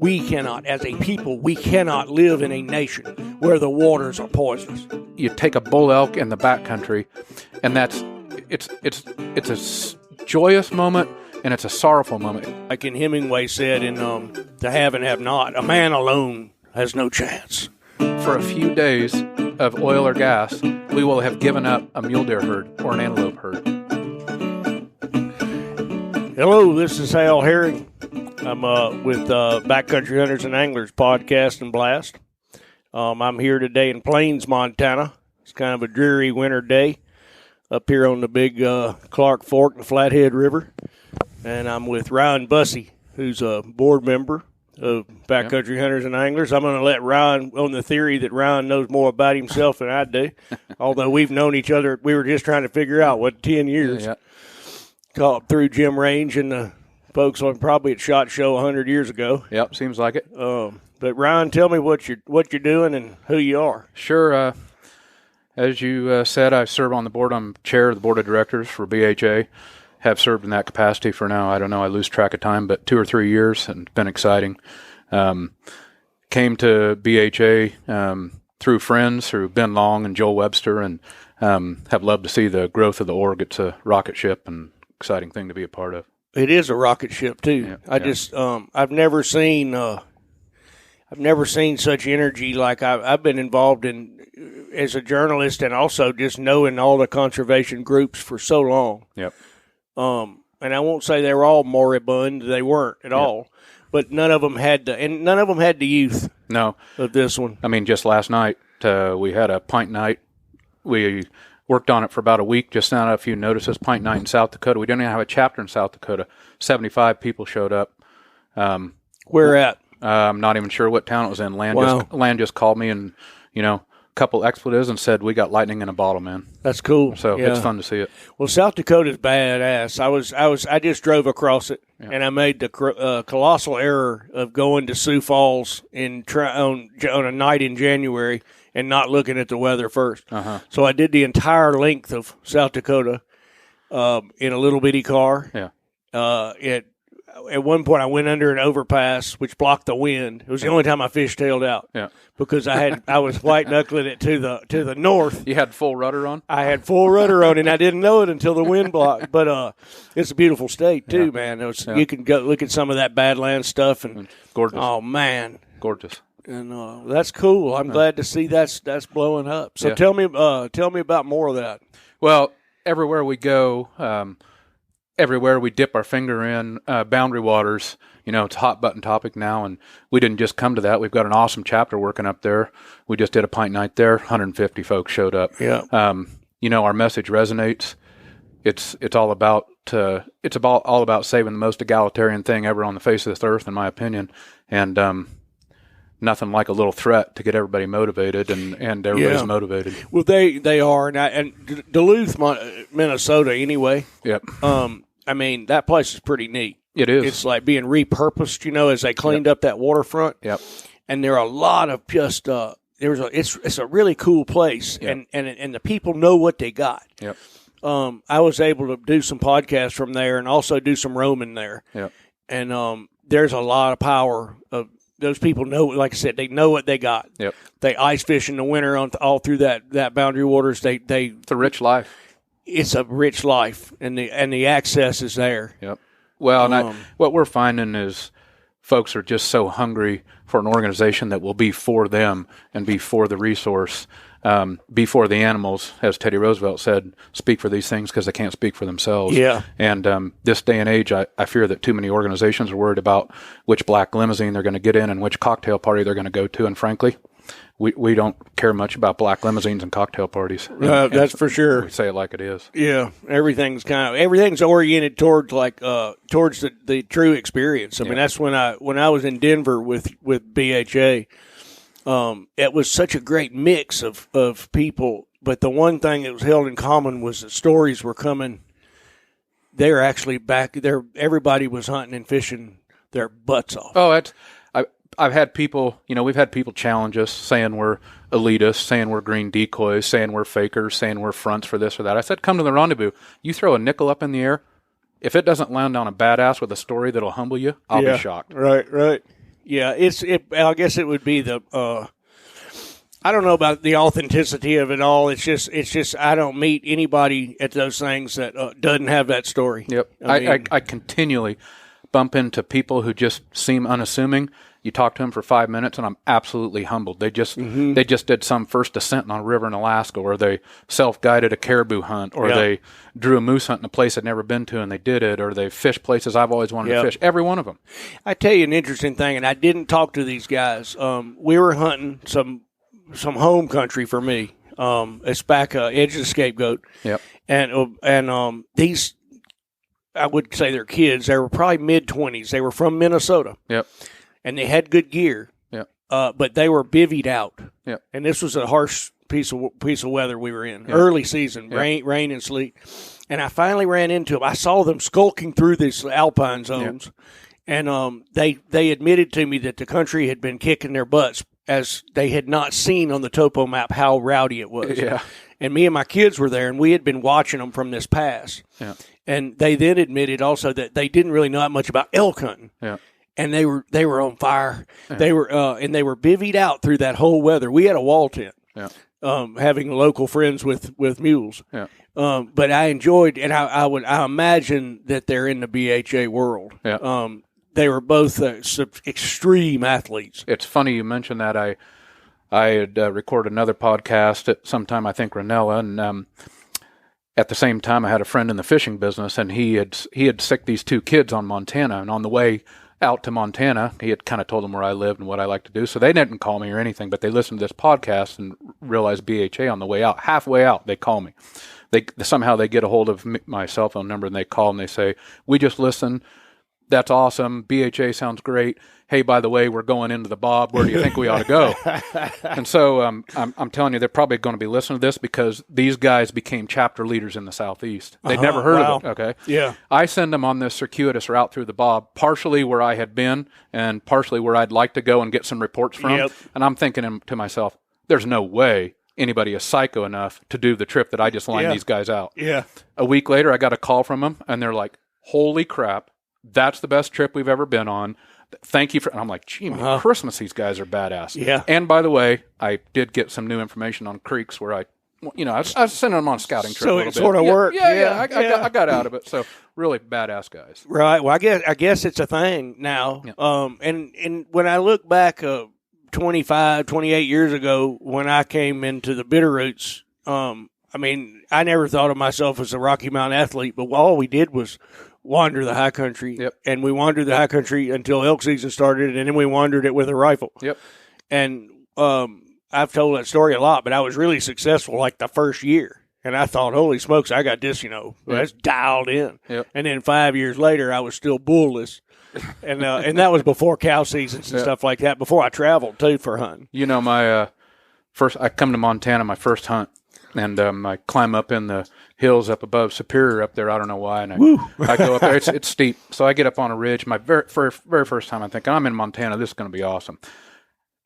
We cannot, as a people, we cannot live in a nation where the waters are poisonous. You take a bull elk in the backcountry, and it's a joyous moment and it's a sorrowful moment. Like in Hemingway said in The Have and Have Not, a man alone has no chance. For a few days of oil or gas, we will have given up a mule deer herd or an antelope herd. Hello, this is Hal Herring. I'm with Backcountry Hunters and Anglers podcast and blast. I'm here today in Plains, Montana. It's kind of a dreary winter day up here on the big Clark Fork and Flathead River. And I'm with Ryan Busse, who's a board member of Backcountry Hunters and Anglers. I'm going to let Ryan, on the theory that Ryan knows more about himself than I do, although we've known each other, we were just trying to figure out, 10 years. Yeah. Caught through Jim Range and the folks on probably at SHOT Show 100 years ago. Yep, seems like it. But Ryan, tell me what you're doing and who you are. Sure. As you said, I serve on the board. I'm chair of the board of directors for BHA. Have served in that capacity for now, I don't know, I lose track of time, but 2 or 3 years, and it's been exciting. Came to BHA through friends, through Ben Long and Joel Webster, and have loved to see the growth of the org. It's a rocket ship and exciting thing to be a part of. It is a rocket ship too. Yeah, I've never seen such energy like I've been involved in as a journalist, and also just knowing all the conservation groups for so long. Yep. And I won't say they were all moribund. They weren't at all. But none of them had the youth. No. Of this one. I mean, just last night we had a pint night. We worked on it for about a week, just sent out a few notices. Pint night in South Dakota. We didn't even have a chapter in South Dakota. 75 people showed up. Where at? I'm not even sure what town it was in. Land just called me and, a couple expletives and said, "We got lightning in a bottle, man." That's cool. So it's fun to see it. Well, South Dakota's badass. I just drove across it, and I made the colossal error of going to Sioux Falls on a night in January and not looking at the weather first. Uh-huh. So I did the entire length of South Dakota in a little bitty car. Yeah. At one point, I went under an overpass which blocked the wind. It was the only time I fishtailed out. Yeah. Because I was white knuckling it to the north. You had full rudder on? I had full rudder on, and I didn't know it until the wind blocked. But it's a beautiful state too, man. You can go look at some of that Badlands stuff, and gorgeous. Oh man, gorgeous. And that's cool. I'm glad to see that's blowing up. So tell me about more of that. Well, everywhere we go. Everywhere we dip our finger in, boundary waters, it's a hot button topic now, and we didn't just come to that. We've got an awesome chapter working up there. We just did a pint night there. 150 folks showed up. Yeah. Our message resonates. It's all about saving the most egalitarian thing ever on the face of this earth, in my opinion, and nothing like a little threat to get everybody motivated, and everybody's motivated. Well, they are, and Duluth, Minnesota, anyway. Yep. I mean, that place is pretty neat. It is. It's like being repurposed, as they cleaned up that waterfront. Yep. And there are a lot of just it's a really cool place, and the people know what they got. Yep. I was able to do some podcasts from there, and also do some roaming there. Yep. And there's a lot of power of. Those people know, like I said, they know what they got. Yep. They ice fish in the winter all through that boundary waters. It's a rich life. It's a rich life, and the access is there. Yep. Well, what we're finding is folks are just so hungry for an organization that will be for them and be for the resource, be for the animals, as Teddy Roosevelt said, speak for these things because they can't speak for themselves. Yeah. And this day and age, I fear that too many organizations are worried about which black limousine they're going to get in and which cocktail party they're going to go to. And frankly, we don't care much about black limousines and cocktail parties. That's for sure. We say it like it is. Yeah, everyth's oriented towards the true experience. I mean, that's when I was in Denver with BHA. It was such a great mix of people, but the one thing that was held in common was that stories were coming. They're actually back there. Everybody was hunting and fishing their butts off. Oh, I've had people, we've had people challenge us, saying we're elitists, saying we're green decoys, saying we're fakers, saying we're fronts for this or that. I said, come to the rendezvous. You throw a nickel up in the air. If it doesn't land on a badass with a story that'll humble you, I'll be shocked. Right. Yeah. I guess it would be the. I don't know about the authenticity of it all. It's just I don't meet anybody at those things that doesn't have that story. Yep. I continually bump into people who just seem unassuming. You talk to them for 5 minutes, and I'm absolutely humbled. They just did some first descent on a river in Alaska, or they self-guided a caribou hunt, or they drew a moose hunt in a place I'd never been to, and they did it, or they fished places I've always wanted to fish. Every one of them. I tell you an interesting thing, and I didn't talk to these guys. We were hunting some home country for me. It's back edge of the Scapegoat. Yep. And these, I would say they're kids. They were probably mid-20s. They were from Minnesota. Yep. And they had good gear. Yep. But they were bivvied out. Yep. And this was a harsh piece of weather we were in. Yep. Early season, rain and sleet. And I finally ran into them. I saw them skulking through these alpine zones. Yep. And they admitted to me that the country had been kicking their butts, as they had not seen on the topo map how rowdy it was. Yeah. And me and my kids were there, and we had been watching them from this pass. Yeah. And they then admitted also that they didn't really know that much about elk hunting. Yeah. And they were on fire. Yeah. They were bivvied out through that whole weather. We had a wall tent. Yeah. Having local friends with mules. Yeah. But I enjoyed, and I imagine that they're in the BHA world. Yeah. They were both extreme athletes. It's funny you mentioned that. I had recorded another podcast at some time, I think Ranella, and at the same time I had a friend in the fishing business, and he had sicked these two kids on Montana, and on the way out to Montana, he had kind of told them where I lived and what I like to do. So they didn't call me or anything, but they listened to this podcast and realized BHA on the way out. Halfway out, they call me. Somehow they get a hold of my cell phone number, and they call and they say, "We just listened. That's awesome. BHA sounds great. Hey, by the way, we're going into the Bob. Where do you think we ought to go?" And so I'm telling you, they're probably going to be listening to this because these guys became chapter leaders in the Southeast. They'd never heard of it. Okay. Yeah. I send them on this circuitous route through the Bob, partially where I had been and partially where I'd like to go and get some reports from. Yep. And I'm thinking to myself, there's no way anybody is psycho enough to do the trip that I just lined these guys out. Yeah. A week later, I got a call from them, and they're like, "Holy crap. That's the best trip we've ever been on. Thank you for." And I'm like, "Gee, man, Christmas, these guys are badass." Yeah. And by the way, I did get some new information on creeks where I was sending them on a scouting trip. So it sort of worked. Yeah. I got out of it. So really badass guys. Right. Well, I guess it's a thing now. Yeah. And when I look back 25, 28 years ago when I came into the Bitterroots, I mean, I never thought of myself as a Rocky Mountain athlete, but all we did was wander the high country. Yep. And we wandered the high country until elk season started, and then we wandered it with a rifle. Yep. And I've told that story a lot, but I was really successful like the first year. And I thought, holy smokes, I got this, that's dialed in. Yep. And then 5 years later, I was still bullless. And that was before cow seasons and stuff like that, before I traveled, too, for hunting. My I come to Montana, my first hunt, and I climb up in the hills up above Superior up there. I don't know why. And I go up there. It's steep. So I get up on a ridge. My very first time, I'm thinking, I'm in Montana. This is going to be awesome.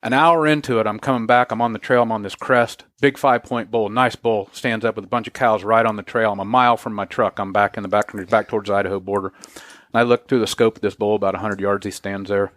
An hour into it, I'm coming back. I'm on the trail. I'm on this crest. Big 5-point bull. Nice bull. Stands up with a bunch of cows right on the trail. I'm a mile from my truck. I'm back in the backcountry, back towards the Idaho border. And I look through the scope of this bull, about 100 yards. He stands there.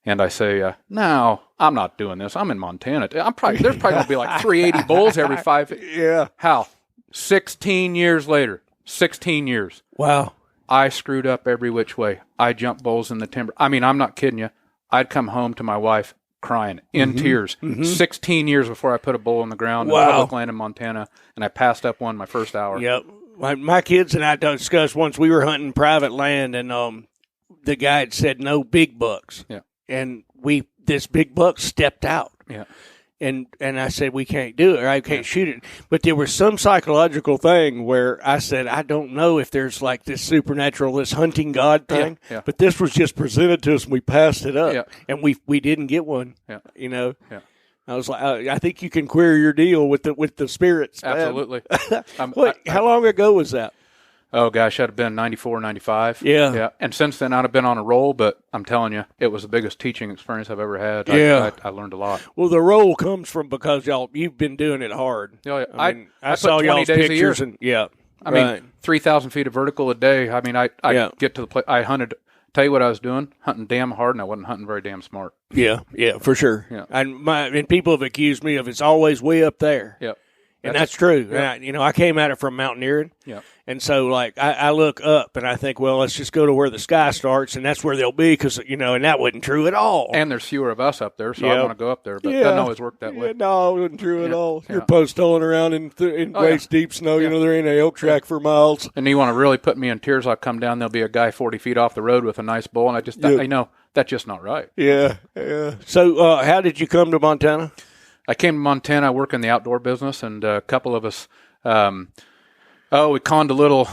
And I say, no, I'm not doing this. I'm in Montana. There's probably going to be like 380 bulls every 5. Yeah. How? 16 years later. 16 years. Wow. I screwed up every which way. I jumped bulls in the timber. I mean, I'm not kidding you. I'd come home to my wife crying, in tears. 16 years before I put a bull on the ground in public land in Montana, and I passed up one my first hour. Yep. My kids and I discussed once we were hunting private land, and the guy had said no big bucks. Yeah. And this big buck stepped out. Yeah. And I said, we can't do it, or I can't shoot it. But there was some psychological thing where I said, I don't know if there's like this supernatural, this hunting God thing. Yeah. But this was just presented to us, and we passed it up. Yeah. And we didn't get one. Yeah. Yeah. I was like, I think you can query your deal with the spirits. Absolutely. How long ago was that? Oh, gosh, I'd have been 94, 95. Yeah. And since then, I'd have been on a roll, but I'm telling you, it was the biggest teaching experience I've ever had. Yeah. I learned a lot. Well, the roll comes from because you've been doing it hard. Oh, yeah. I saw y'all's pictures. I mean, 3,000 feet of vertical a day. I mean, I get to the place. I hunted tell you what I was doing, hunting damn hard, and I wasn't hunting very damn smart. Yeah, for sure. Yeah. And people have accused me of it's always way up there. Yep. And that's true. Yep. And I came at it from mountaineering. Yeah. And so, like, I look up and I think, well, let's just go to where the sky starts, and that's where they'll be, because, and that wasn't true at all. And there's fewer of us up there, so Yep. I want to go up there, but it doesn't always work that way. No, it wasn't true at all. Yeah. You're post-holing around in waist deep snow. Yeah. There ain't an elk track for miles. And you want to really put me in tears, I'll come down, there'll be a guy 40 feet off the road with a nice bull, and I know that's just not right. Yeah. So how did you come to Montana? I came to Montana, I work in the outdoor business, and a couple of us, we conned a little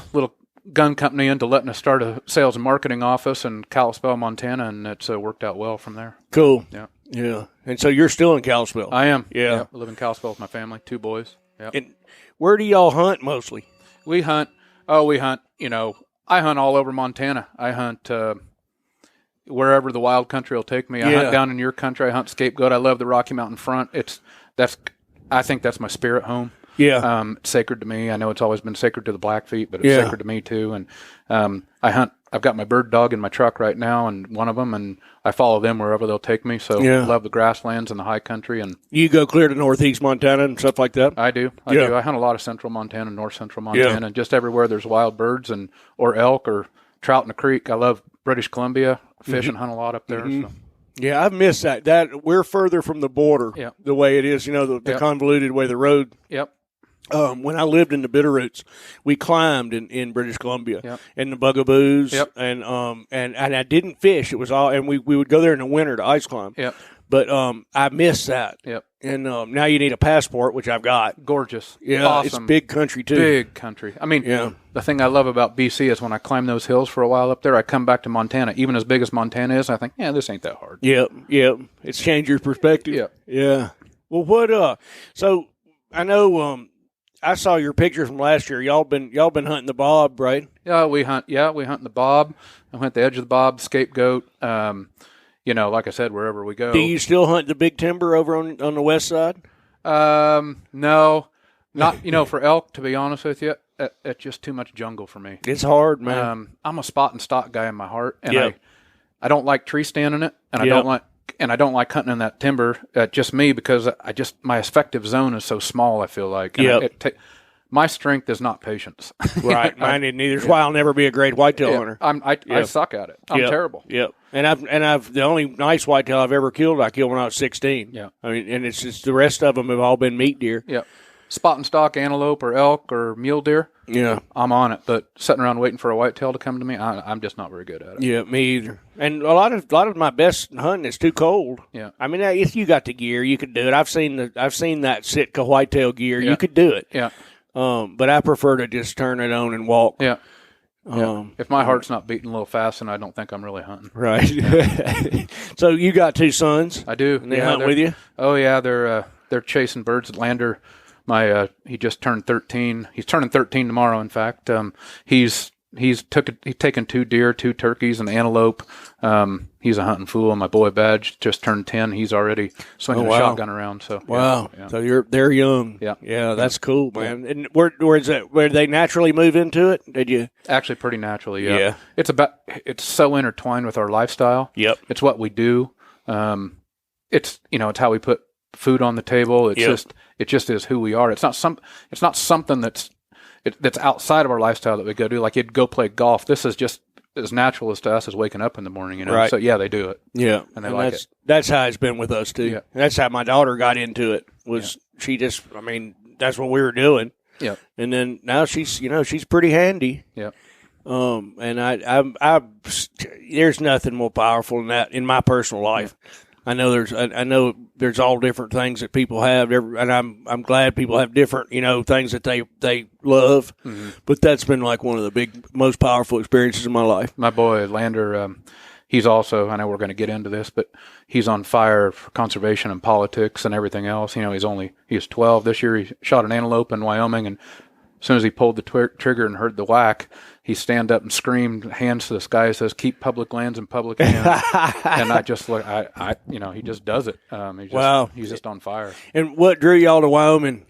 gun company into letting us start a sales and marketing office in Kalispell, Montana, and it's worked out well from there. Cool. Yeah. And so you're still in Kalispell? I am. Yeah. I live in Kalispell with my family, 2 boys. Yeah. And where do y'all hunt mostly? We hunt. I hunt all over Montana. I hunt wherever the wild country will take me. I hunt down in your country. I hunt scapegoat. I love the Rocky Mountain front. I think that's my spirit home. Yeah. It's sacred to me. I know it's always been sacred to the Blackfeet, but it's sacred to me too. And I hunt. I've got my bird dog in my truck right now, and one of them, and I follow them wherever they'll take me. So I love the grasslands and the high country. And you go clear to northeast Montana and stuff like that? I do. I do. I hunt a lot of central Montana, north central Montana, and just everywhere there's wild birds or elk or trout in the creek. I love British Columbia. Fish and hunt a lot up there. Mm-hmm. So. Yeah, I've missed that. That we're further from the border. Yep. The way it is, the convoluted way the road. Yep. When I lived in the Bitterroots, we climbed in British Columbia and the Bugaboos, and I didn't fish. It was all, and we would go there in the winter to ice climb. Yep. But I missed that. Yep. And now you need a passport, which I've got. Gorgeous. Yeah, awesome. It's big country too. Big country. I mean, the thing I love about BC is when I climb those hills for a while up there, I come back to Montana, even as big as Montana is, I think, this ain't that hard. Yep. It's changed your perspective. Yep. Yeah. Well, so I know. I saw your pictures from last year. Y'all been hunting the bob, right? Yeah, we hunt the bob. I hunt the edge of the bob, scapegoat. Like I said, wherever we go. Do you still hunt the big timber over on the west side? No, not for elk. To be honest with you, it's just too much jungle for me. It's hard, man. I'm a spot and stock guy in my heart, and I don't like tree standing it, and I don't like hunting in that timber. Just me, because my effective zone is so small. I feel like my strength is not patience. Right, mine isn't either. That's why I'll never be a great whitetail hunter. I suck at it. I'm terrible. Yep. And I've the only nice whitetail I've ever killed, I killed when I was 16. Yeah. I mean, and it's just the rest of them have all been meat deer. Yeah. Spot and stock antelope or elk or mule deer. Yeah. I'm on it, but sitting around waiting for a whitetail to come to me, I'm just not very good at it. Yeah, me either. And a lot of my best hunting is too cold. Yeah. I mean, if you got the gear, you could do it. I've seen that Sitka whitetail gear. Yeah. You could do it. Yeah. But I prefer to just turn it on and walk. Yeah. If my heart's not beating a little fast, then I don't think I'm really hunting. Right. Yeah. So you got 2 sons. I do. And they hunt with you? Oh yeah, they're chasing birds. Lander, he just turned 13. He's turning 13 tomorrow. In fact, he's taken 2 deer, 2 turkeys, an antelope. He's a hunting fool. My boy Badge just turned 10. He's already swinging a shotgun around. So wow. Yeah. So they're young. Yeah. Yeah, that's cool, man. And where is that? Where they naturally move into it? Did you? Actually, pretty naturally. Yeah. It's so intertwined with our lifestyle. Yep. It's what we do. It's how we put food on the table. It just is who we are. It's not something that's outside of our lifestyle that we go do. Like you'd go play golf. This is just as natural to us as waking up in the morning, Right. So yeah, they do it. Yeah. And they like it. That's how it's been with us too. Yeah. And that's how my daughter got into it. She just, I mean, that's what we were doing. Yeah. And then now she's pretty handy. Yeah. And I there's nothing more powerful than that in my personal life. Yeah. I know there's all different things that people have, and I'm glad people have different, things that they love. Mm-hmm. But that's been like one of the most powerful experiences in my life. My boy Lander, he's also, I know we're going to get into this, but he's on fire for conservation and politics and everything else. He's 12 this year. He shot an antelope in Wyoming, and as soon as he pulled the trigger and heard the whack, he stand up and screamed, hands to the sky, says, "Keep public lands in public hands." And I just look, he just does it. He's just on fire. And what drew y'all to Wyoming?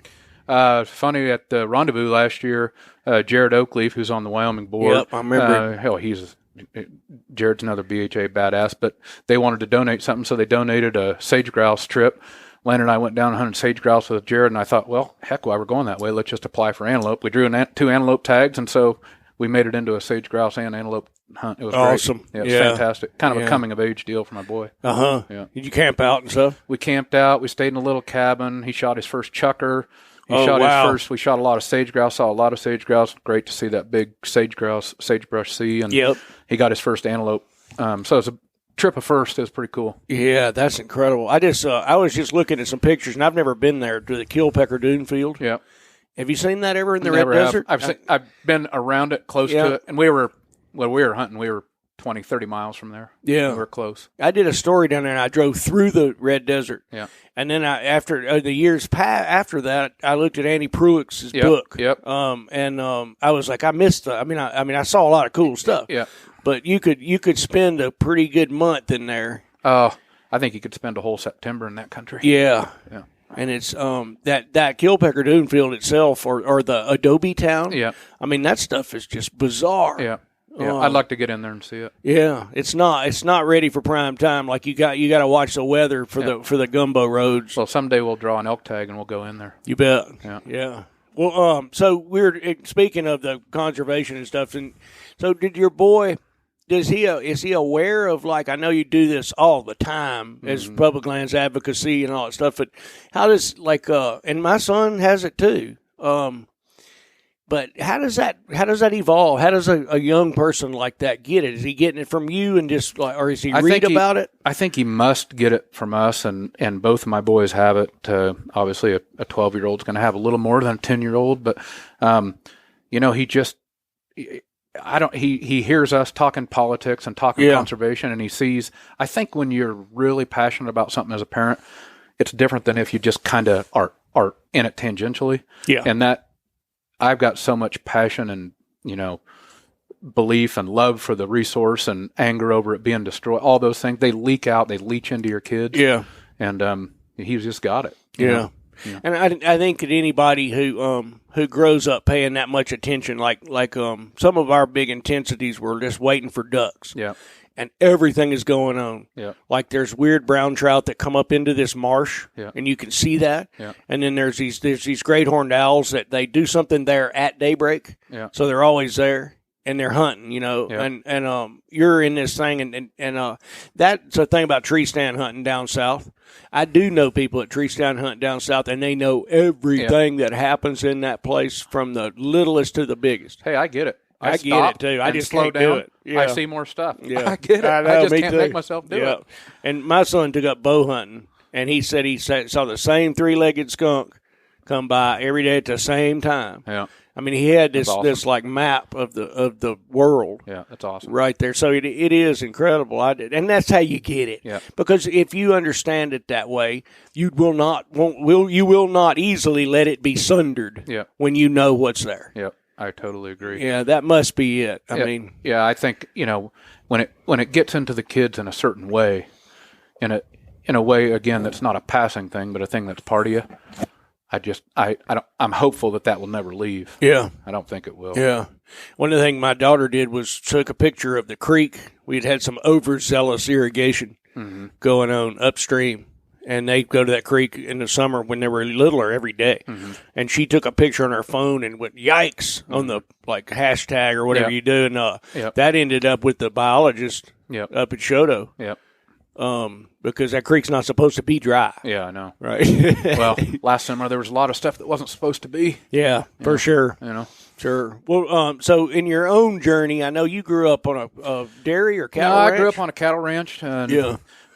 Funny, at the rendezvous last year, Jared Oakleaf, who's on the Wyoming board. Yep, I remember. He's Jared's another BHA badass, but they wanted to donate something, so they donated a sage grouse trip. Landon and I went down and hunted sage grouse with Jared, and I thought, well, heck, while we're going that way, let's just apply for antelope. We drew 2 antelope tags, and so we made it into a sage grouse and antelope hunt. It was awesome. Great. Yeah, it was fantastic. Kind of a coming of age deal for my boy. Yeah. Did you camp out and stuff? We camped out. We stayed in a little cabin. He shot his first chucker. We shot a lot of sage grouse. Saw a lot of sage grouse. Great to see that big sage grouse, sagebrush sea. And he got his first antelope. So it was a trip of first. It was pretty cool. Yeah, that's incredible. I was just looking at some pictures, and I've never been there to the Kilpecker Dune Field. Yeah. Have you seen that ever in the Red Desert? I've been around it, close to it, and we were hunting. We were 20, 30 miles from there. Yeah. We were close. I did a story down there, and I drove through the Red Desert. Yeah. And then after the years after that, I looked at Andy Pruick's book. Yep. I was like, I missed I saw a lot of cool stuff. Yeah. But you could spend a pretty good month in there. I think you could spend a whole September in that country. Yeah. Yeah. And it's that Kilpecker Dune Field itself, or the Adobe Town. Yeah. I mean, that stuff is just bizarre. Yeah. Yeah, I'd like to get in there and see it. Yeah, it's not ready for prime time. Like you got to watch the weather for the gumbo roads. Well, someday we'll draw an elk tag and we'll go in there. You bet. Yeah. Well, so we're speaking of the conservation and stuff. And so, did your boy? Is he aware of, like, I know you do this all the time as public lands advocacy and all that stuff, but how does, like, and my son has it too. But how does that evolve? How does a young person like that get it? Is he getting it from you and just like, or is he read about it? I think he must get it from us, and both of my boys have it. Obviously, a 12-year-old's going to have a little more than a 10-year-old, but he hears us talking politics and talking conservation, and he sees. I think when you're really passionate about something as a parent, it's different than if you just kind of are in it tangentially. Yeah, and that. I've got so much passion and, belief and love for the resource and anger over it being destroyed. All those things, they leak out, they leach into your kids. Yeah. And he's just got it. Yeah. And I think that anybody who grows up paying that much attention, like some of our big intensities were just waiting for ducks. Yeah. And everything is going on. Yeah. Like there's weird brown trout that come up into this marsh, yeah. and you can see that. Yeah. And then there's these great horned owls that they do something there at daybreak. Yeah. So they're always there and they're hunting, Yeah. And you're in this thing, and that's the thing about tree stand hunting down south. I do know people that tree stand hunt down south, and they know everything that happens in that place from the littlest to the biggest. Hey, I get it. I get it too. I just slow can't down. do it. Yeah. I see more stuff. Yeah. I get it. I know, I just me can't too. make myself do it. And my son took up bow hunting, and he said he saw the same three-legged skunk come by every day at the same time. Yeah. I mean, he had this awesome. this like map of the world. Yeah, that's awesome. Right there. So it is incredible. And that's how you get it. Yeah. Because if you understand it that way, you will not easily let it be sundered. Yeah. When you know what's there. Yeah. I totally agree. Yeah, that must be it. I mean, I think when it gets into the kids in a certain way, in a way again that's not a passing thing, but a thing that's part of you. I'm hopeful that will never leave. Yeah, I don't think it will. Yeah, one of the things my daughter did was took a picture of the creek. We'd had some overzealous irrigation going on upstream. And they go to that creek in the summer when they were littler every day. Mm-hmm. And she took a picture on her phone and went, yikes, on the hashtag or whatever you do. And that ended up with the biologist up at Shoto. Yep. Because that creek's not supposed to be dry. Yeah, I know. Right. Well, last summer there was a lot of stuff that wasn't supposed to be. Yeah, for sure. Sure. Well, so in your own journey, I know you grew up on a dairy or cattle ranch? I grew up on a cattle ranch.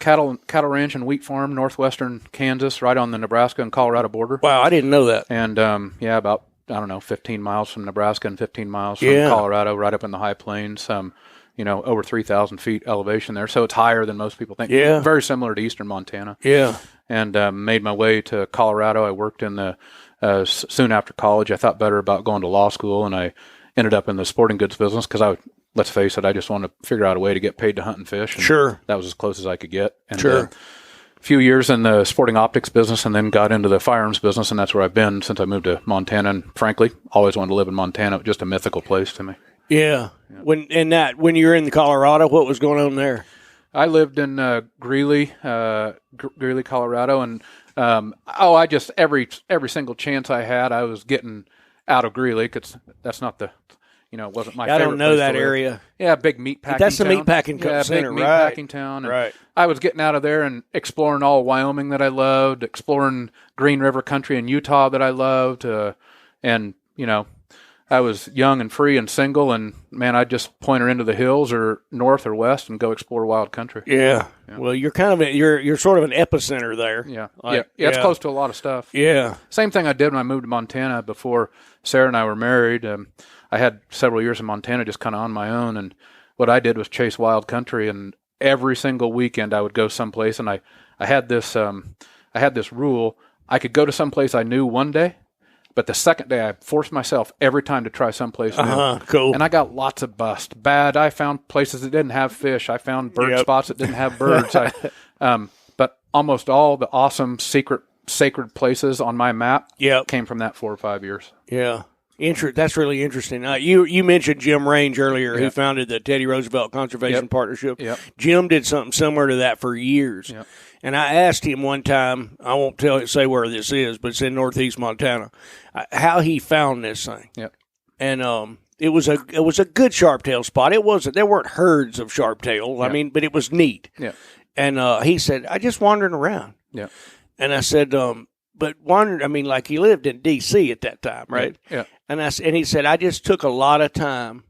Cattle ranch and wheat farm, northwestern Kansas, right on the Nebraska and Colorado border. Wow, I didn't know that. And about 15 miles from Nebraska and 15 miles from Colorado, right up in the high plains. Over 3,000 feet elevation there, so it's higher than most people think. Yeah, very similar to eastern Montana. Yeah, and made my way to Colorado. I worked in the soon after college. I thought better about going to law school, and I ended up in the sporting goods business because let's face it, I just wanted to figure out a way to get paid to hunt and fish. And sure. That was as close as I could get. And, sure. A few years in the sporting optics business and then got into the firearms business, and that's where I've been since I moved to Montana. And frankly, always wanted to live in Montana. It was just a mythical place to me. Yeah. When you were in Colorado, what was going on there? I lived in Greeley, Colorado, and I just every single chance I had, I was getting out of Greeley, because that's not the, it wasn't my favorite. I don't know that area. Yeah, big meat packing. That's town. the meat packing center, big meat right? Packing town. And right. I was getting out of there and exploring all Wyoming that I loved, exploring Green River country in Utah that I loved, and I was young and free and single, and man, I'd just point her into the hills or north or west and go explore wild country. Yeah. Well, you're kind of you're sort of an epicenter there. Yeah. It's close to a lot of stuff. Yeah. Same thing I did when I moved to Montana before Sarah and I were married. I had several years in Montana just kind of on my own, and what I did was chase wild country, and every single weekend I would go someplace, and I had this rule. I could go to someplace I knew one day, but the second day, I forced myself every time to try someplace new. Cool. And I got lots of bust. Bad. I found places that didn't have fish. I found bird spots that didn't have birds. But almost all the awesome sacred places on my map came from that 4 or 5 years. Yeah. That's really interesting. You mentioned Jim Range earlier, who founded the Teddy Roosevelt Conservation Partnership. Yep. Jim did something similar to that for years. Yep. And I asked him one time, I won't say where this is, but it's in northeast Montana, how he found this thing. Yep. And it was a good sharptail spot. There weren't herds of sharptail. I mean, but it was neat. Yeah. And he said, I just wandered around. Yeah. And I said, but wandered, I mean, like he lived in D.C. at that time, right? Yeah. And he said, I just took a lot of time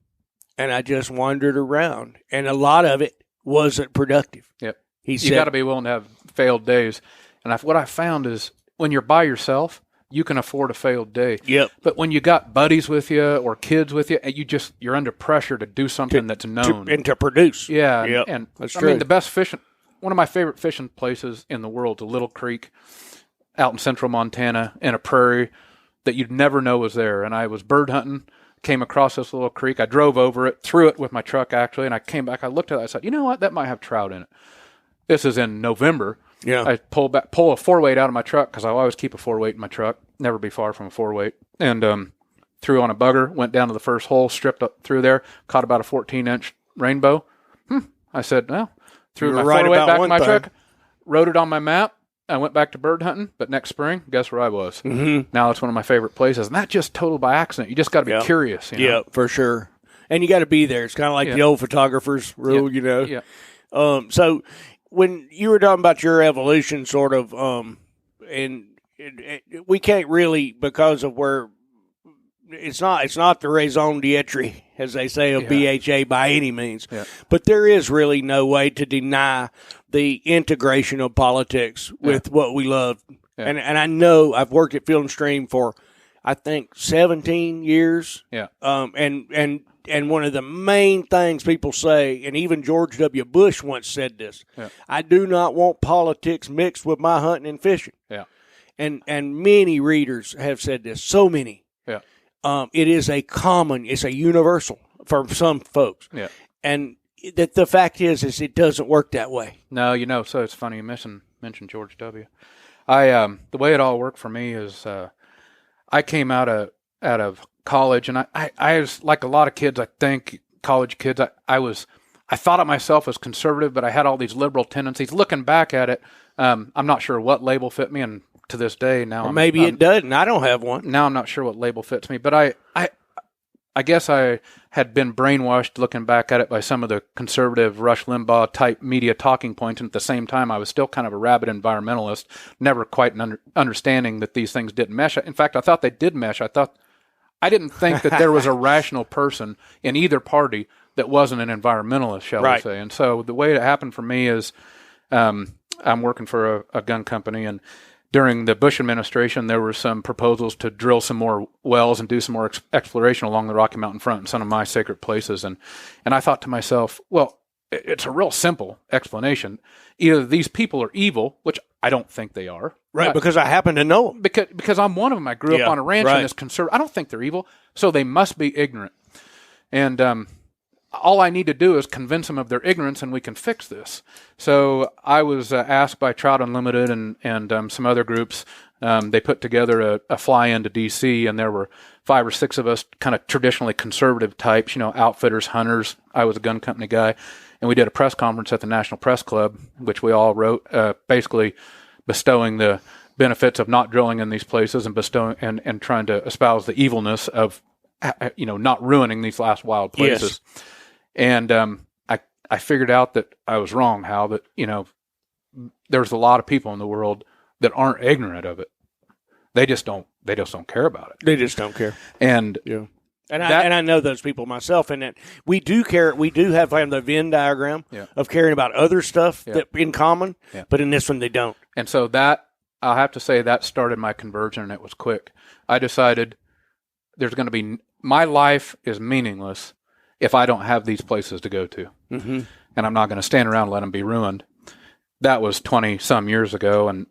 and I just wandered around, and a lot of it wasn't productive. Yep. He said, you got to be willing to have failed days. And what I found is when you're by yourself, you can afford a failed day. Yep. But when you got buddies with you or kids with you, you're under pressure to do something that's known. and to produce. Yeah. Yep. And that's true. true. I mean, the best fishing, one of my favorite fishing places in the world is a little creek out in central Montana in a prairie that you'd never know was there. And I was bird hunting, came across this little creek. I drove over it, threw it with my truck actually, and I came back. I looked at it. I said, you know what? That might have trout in it. This is in November. Yeah. I pull a 4-weight out of my truck because I always keep a 4-weight in my truck. Never be far from a 4-weight. And threw on a bugger, went down to the first hole, stripped up through there, caught about a 14-inch rainbow. I said, well, threw my 4-weight back in my truck, wrote it on my map. I went back to bird hunting, but next spring, guess where I was? Mm-hmm. Now it's one of my favorite places, and that's just total by accident. You just got to be curious. Yeah, for sure. And you got to be there. It's kind of like the old photographer's rule, Yeah. So when you were talking about your evolution, sort of, and we can't really, because of where it's not the raison d'etre, as they say, of BHA by any means. Yeah. But there is really no way to deny the integration of politics with what we love. Yeah. And I know I've worked at Field and Stream for, I think, 17 years. Yeah. And one of the main things people say, and even George W. Bush once said this, I do not want politics mixed with my hunting and fishing. Yeah. And many readers have said this, so many. Yeah. It is it's a universal for some folks. Yeah. And the fact is it doesn't work that way. No, so it's funny you mentioned George W. The way it all worked for me is I came out of college, and I was like a lot of kids, I think, college kids. I thought of myself as conservative, but I had all these liberal tendencies. Looking back at it, I'm not sure what label fit me, and to this day now, maybe it doesn't. I don't have one. Now I'm not sure what label fits me, but I guess I had been brainwashed looking back at it by some of the conservative Rush Limbaugh type media talking points, and at the same time I was still kind of a rabid environmentalist, never quite understanding that these things didn't mesh. In fact, I thought they did mesh. I didn't think that there was a rational person in either party that wasn't an environmentalist, shall we say. And so the way it happened for me is I'm working for a gun company, and during the Bush administration, there were some proposals to drill some more wells and do some more exploration along the Rocky Mountain front in some of my sacred places. And I thought to myself, well, it's a real simple explanation. Either these people are evil, which I don't think they are. Right, because I happen to know them. Because I'm one of them. I grew up on a ranch and is conservative. I don't think they're evil, so they must be ignorant. And all I need to do is convince them of their ignorance, and we can fix this. So I was asked by Trout Unlimited and some other groups. They put together a fly-in to D.C., and there were 5 or 6 of us kind of traditionally conservative types, outfitters, hunters. I was a gun company guy. And we did a press conference at the National Press Club, which we all wrote, basically bestowing the benefits of not drilling in these places and bestowing and trying to espouse the evilness of, not ruining these last wild places. Yes. And I figured out that I was wrong, Hal, that, there's a lot of people in the world that aren't ignorant of it. They just don't care about it. They just don't care. And yeah. And I know those people myself, and that we do care. We do have the Venn diagram of caring about other stuff that in common, but in this one they don't. And so that, I'll have to say, that started my conversion, and it was quick. I decided there's going to be, my life is meaningless if I don't have these places to go to. Mm-hmm. And I'm not going to stand around and let them be ruined. That was 20-some years ago, and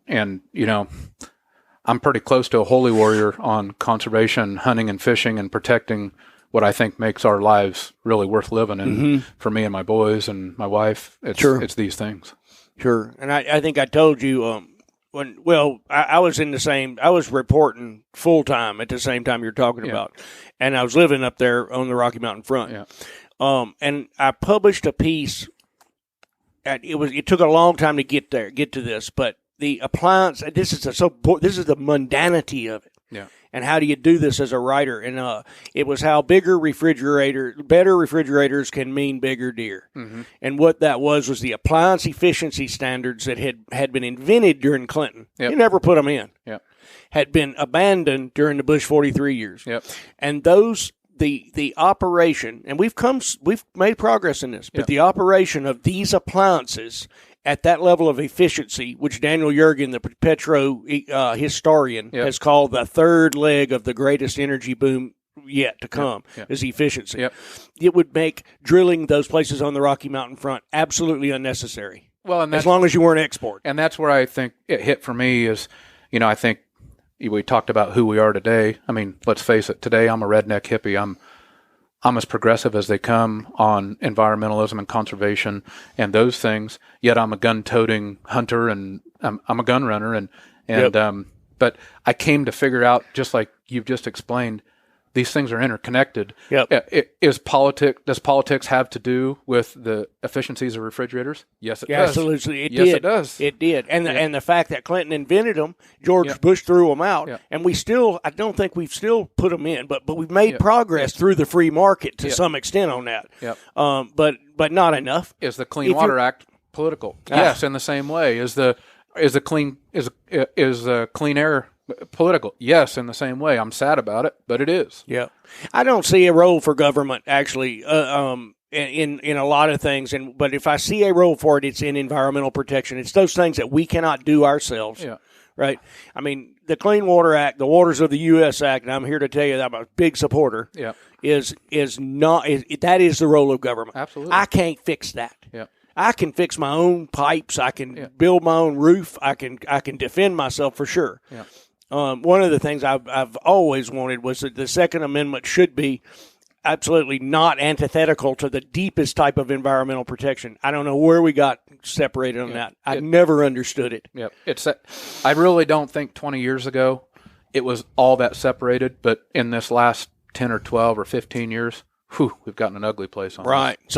I'm pretty close to a holy warrior on conservation, hunting and fishing, and protecting what I think makes our lives really worth living. And for me and my boys and my wife, it's these things. Sure. And I think I told you I was I was reporting full time at the same time you're talking about, and I was living up there on the Rocky Mountain front. Yeah. And I published a piece. It took a long time to get to this, but the appliance, this is the mundanity of it. Yeah. And how do you do this as a writer? And it was how better refrigerators can mean bigger deer. Mm-hmm. And what that was the appliance efficiency standards that had been invented during Clinton. Yep. You never put them in. Yep. Had been abandoned during the Bush 43 years. Yep. And those the operation, and we've made progress in this, but the operation of these appliances at that level of efficiency, which Daniel Yergin, the petro historian, has called the third leg of the greatest energy boom yet to come, is efficiency. Yep. It would make drilling those places on the Rocky Mountain front absolutely unnecessary. Well, and as long as you weren't export. And that's where I think it hit for me is, I think we talked about who we are today. I mean, let's face it. Today, I'm a redneck hippie. I'm as progressive as they come on environmentalism and conservation and those things. Yet I'm a gun-toting hunter and I'm a gun runner. But I came to figure out, just like you've just explained, these things are interconnected. Yep. Does politics have to do with the efficiencies of refrigerators? Yes, it does. Absolutely. It does. It did. And the fact that Clinton invented them, George Bush threw them out, and I don't think we've still put them in, but we've made progress through the free market to some extent on that. Yep. But not enough. Is the Clean Water Act political? Yes, in the same way. Is clean air political? Yes, in the same way. I'm sad about it, but it is. Yeah, I don't see a role for government actually in a lot of things, but if I see a role for it, it's in environmental protection. It's those things that we cannot do ourselves. Yeah. Right. I mean, the Clean Water Act, the Waters of the U.S. Act, and I'm here to tell you that I'm a big supporter. Yeah. That is the role of government. Absolutely. I can't fix that. Yeah. I can fix my own pipes. I can build my own roof. I can defend myself for sure. Yeah. One of the things I've always wanted was that the Second Amendment should be absolutely not antithetical to the deepest type of environmental protection. I don't know where we got separated on that. I never understood it. Yep. I really don't think 20 years ago it was all that separated, but in this last 10 or 12 or 15 years, we've gotten an ugly place on right. This.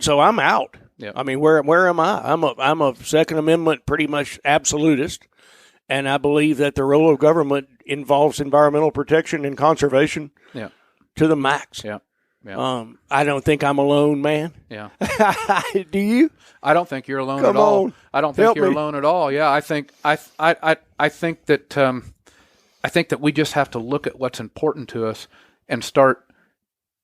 So I'm out. Yep. I mean, where am I? I'm a Second Amendment pretty much absolutist. And I believe that the role of government involves environmental protection and conservation to the max. Yeah. Yeah. I don't think I'm alone, man. Yeah. Do you? I don't think you're alone at all. I don't think you're alone at all. Yeah. I think that we just have to look at what's important to us and start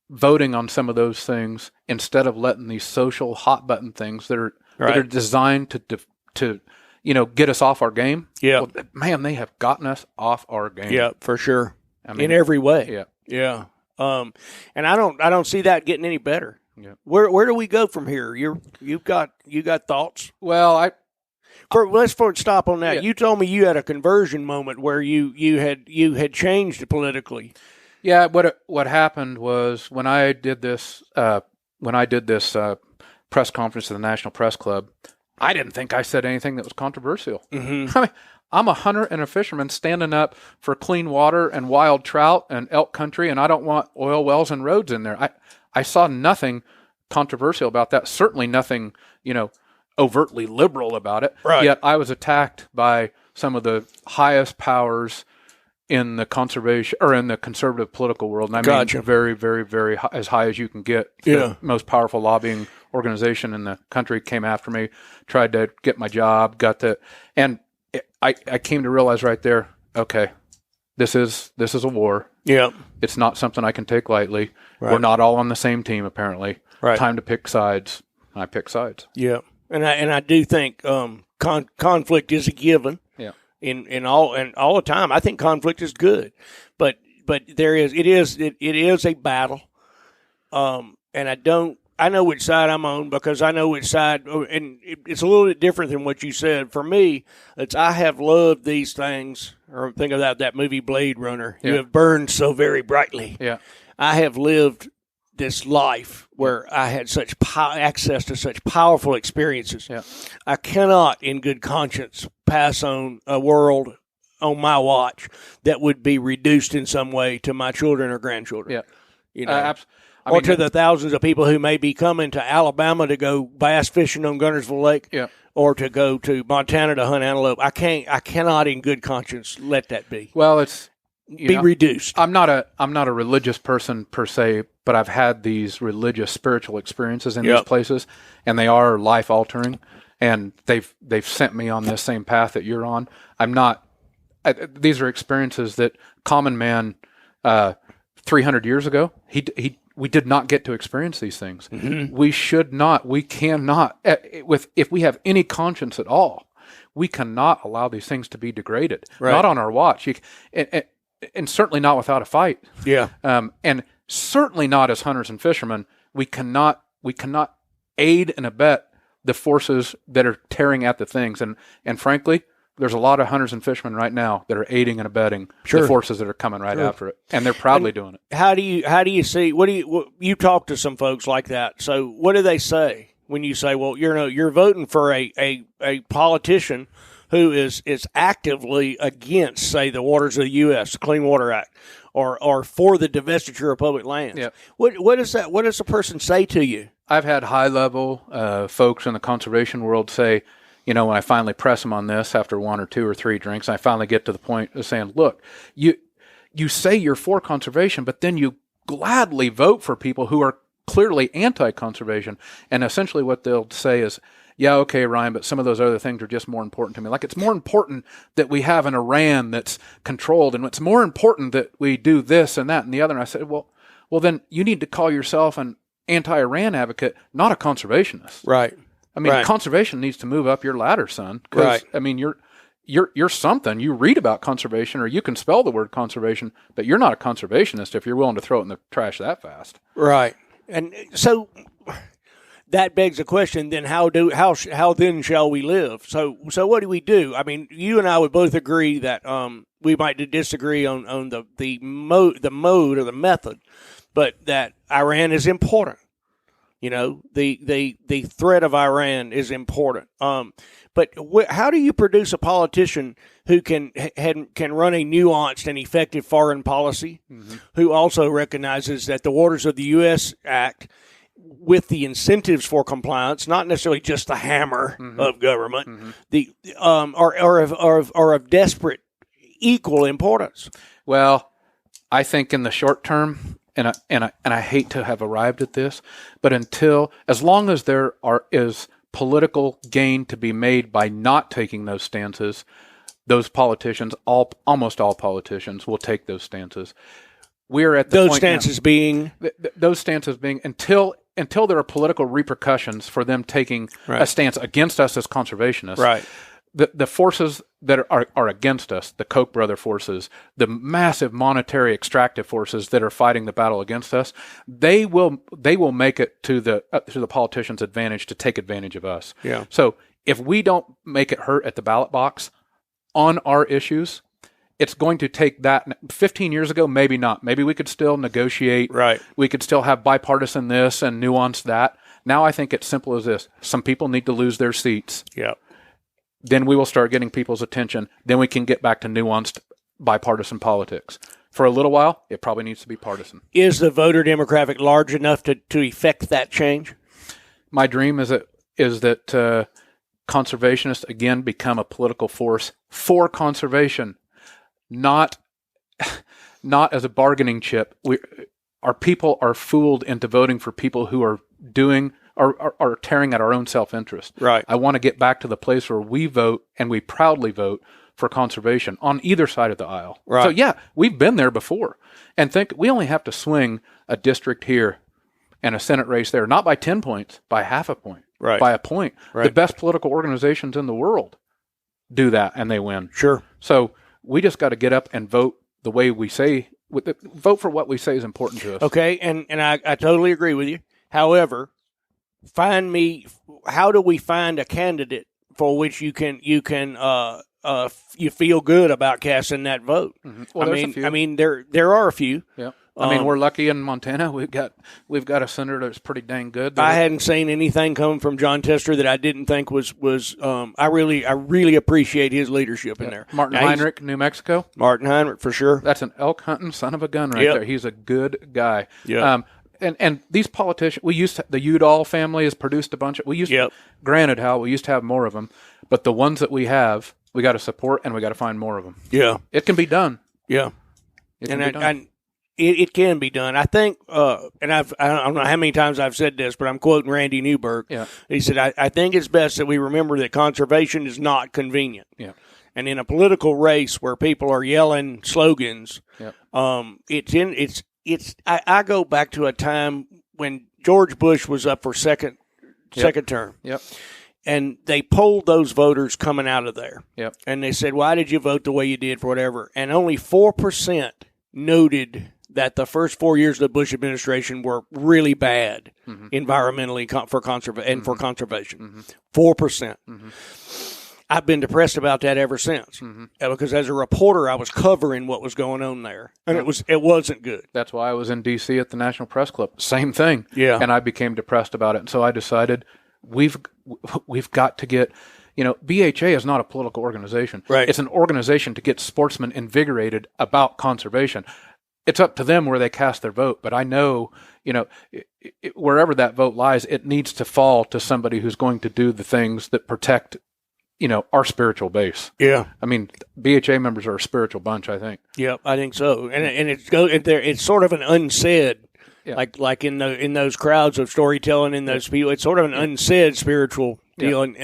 voting on some of those things instead of letting these social hot button things that are designed to get us off our game. Yeah. Well, man, they have gotten us off our game. Yeah, for sure. I mean, in every way. Yeah. Yeah. And I don't see that getting any better. Yeah. Where do we go from here? You've got thoughts? Well, let's stop on that. Yeah. You told me you had a conversion moment where you had changed politically. Yeah, what happened was when I did this when I did this press conference at the National Press Club, I didn't think I said anything that was controversial. Mm-hmm. I mean, I'm a hunter and a fisherman standing up for clean water and wild trout and elk country, and I don't want oil wells and roads in there. I saw nothing controversial about that. Certainly nothing, overtly liberal about it. Right. Yet I was attacked by some of the highest powers in the conservation or in the conservative political world. And I Gotcha. mean, very, very, very high, as high as you can get. Yeah. The most powerful lobbying organization in the country came after me, tried to get my job, and I came to realize right there, okay, this is a war. Yeah. It's not something I can take lightly. Right. We're not all on the same team, apparently. Right. Time to pick sides. I pick sides. Yeah. And I do think conflict is a given. Yeah. In all the time. I think conflict is good. But it is a battle. And I know which side I'm on because I know which side, and it's a little bit different than what you said. For me, I have loved these things, or think of that movie Blade Runner. Yeah. You have burned so very brightly. Yeah. I have lived this life where I had such access to such powerful experiences. Yeah. I cannot, in good conscience, pass on a world on my watch that would be reduced in some way to my children or grandchildren. Yeah. Or to the thousands of people who may be coming to Alabama to go bass fishing on Guntersville Lake, Yeah. or to go to Montana to hunt antelope. I cannot, in good conscience, let that be. Well, it's reduced. I'm not a religious person per se, but I've had these religious, spiritual experiences in these places, and they are life altering. And they've sent me on this same path that you're on. These are experiences that common man, 300 years ago, we did not get to experience these things. Mm-hmm. We cannot, if we have any conscience at all, we cannot allow these things to be degraded. Right. Not on our watch, and certainly not without a fight. Yeah. And certainly not as hunters and fishermen. We cannot aid and abet the forces that are tearing at the things. And frankly, there's a lot of hunters and fishermen right now that are aiding and abetting the forces that are coming right after it, and they're proudly doing it. How do you see? You talk to some folks like that? So what do they say when you say, "Well, you're voting for a politician who is actively against, say, the waters of the U.S., the Clean Water Act, or for the divestiture of public lands"? Yeah. What is that? What does a person say to you? I've had high-level folks in the conservation world say, when I finally press them on this after one or two or three drinks, I finally get to the point of saying, look, you say you're for conservation, but then you gladly vote for people who are clearly anti-conservation. And essentially what they'll say is, yeah, okay, Ryan, but some of those other things are just more important to me. Like, it's more important that we have an Iran that's controlled, and it's more important that we do this and that and the other. And I said, well, then you need to call yourself an anti-Iran advocate, not a conservationist. Right. I mean, conservation needs to move up your ladder, son. Right. I mean, you're something. You read about conservation, or you can spell the word conservation, but you're not a conservationist if you're willing to throw it in the trash that fast. Right. And so that begs the question: then how then shall we live? So what do we do? I mean, you and I would both agree that we might disagree on the mode or the method, but that Iran is important. The threat of Iran is important. But how do you produce a politician who can run a nuanced and effective foreign policy, who also recognizes that the waters of the U.S. Act, with the incentives for compliance, not necessarily just the hammer of government, are of desperate equal importance? Well, I think in the short term, and I hate to have arrived at this, but as long as there is political gain to be made by not taking those stances, those politicians, almost all politicians, will take those stances. We're at the those point stances now, being those stances being until there are political repercussions for them taking a stance against us as conservationists. Right. The forces that are against us, the Koch brother forces, the massive monetary extractive forces that are fighting the battle against us, they will make it to the politicians' advantage to take advantage of us. Yeah. So if we don't make it hurt at the ballot box on our issues, it's going to take that. 15 years ago, maybe not. Maybe we could still negotiate. Right. We could still have bipartisan this and nuance that. Now I think it's simple as this. Some people need to lose their seats. Yeah. Then we will start getting people's attention. Then we can get back to nuanced bipartisan politics. For a little while, it probably needs to be partisan. Is the voter demographic large enough to effect that change? My dream is that conservationists, again, become a political force for conservation, not as a bargaining chip. Our people are fooled into voting for people who are tearing at our own self-interest. Right. I want to get back to the place where we vote, and we proudly vote, for conservation on either side of the aisle. Right. So, yeah, we've been there before. And think we only have to swing a district here and a Senate race there, not by 10 points, by half a point, right. by a point. Right. The best political organizations in the world do that, and they win. Sure. So we just got to get up and vote the way we say, vote for what we say is important to us. Okay, and I totally agree with you. However, how do we find a candidate for which you feel good about casting that vote? Mm-hmm. Well, I mean, there are a few. Yeah. I mean, we're lucky in Montana. We've got a senator that's pretty dang good. I hadn't seen anything come from John Tester that I didn't think was. I really appreciate his leadership in there. Martin Heinrich, New Mexico. Martin Heinrich for sure. That's an elk hunting son of a gun right there. He's a good guy. Yeah. And these politicians, the Udall family has produced a bunch of. Granted, Hal, we used to have more of them, but the ones that we have, we got to support, and we got to find more of them. Yeah, it can be done. Yeah, it can be done. I think, and I don't know how many times I've said this, but I'm quoting Randy Newberg. Yeah, he said, "I think it's best that we remember that conservation is not convenient." Yeah, and in a political race where people are yelling slogans, I go back to a time when George Bush was up for second term. Yep. And they polled those voters coming out of there. Yep. And they said, why did you vote the way you did for whatever? And only 4% noted that the first 4 years of the Bush administration were really bad environmentally for conservation. 4%. I've been depressed about that ever since because as a reporter, I was covering what was going on there, and it wasn't good. That's why I was in D.C. at the National Press Club. Same thing. Yeah. And I became depressed about it. And so I decided we've got to get, BHA is not a political organization. Right. It's an organization to get sportsmen invigorated about conservation. It's up to them where they cast their vote. But I know, wherever that vote lies, it needs to fall to somebody who's going to do the things that protect, our spiritual base. Yeah. I mean, BHA members are a spiritual bunch, I think. Yeah, I think so. And it's sort of an unsaid. Yeah. Like in those crowds of storytelling in those people, it's sort of an unsaid spiritual deal, and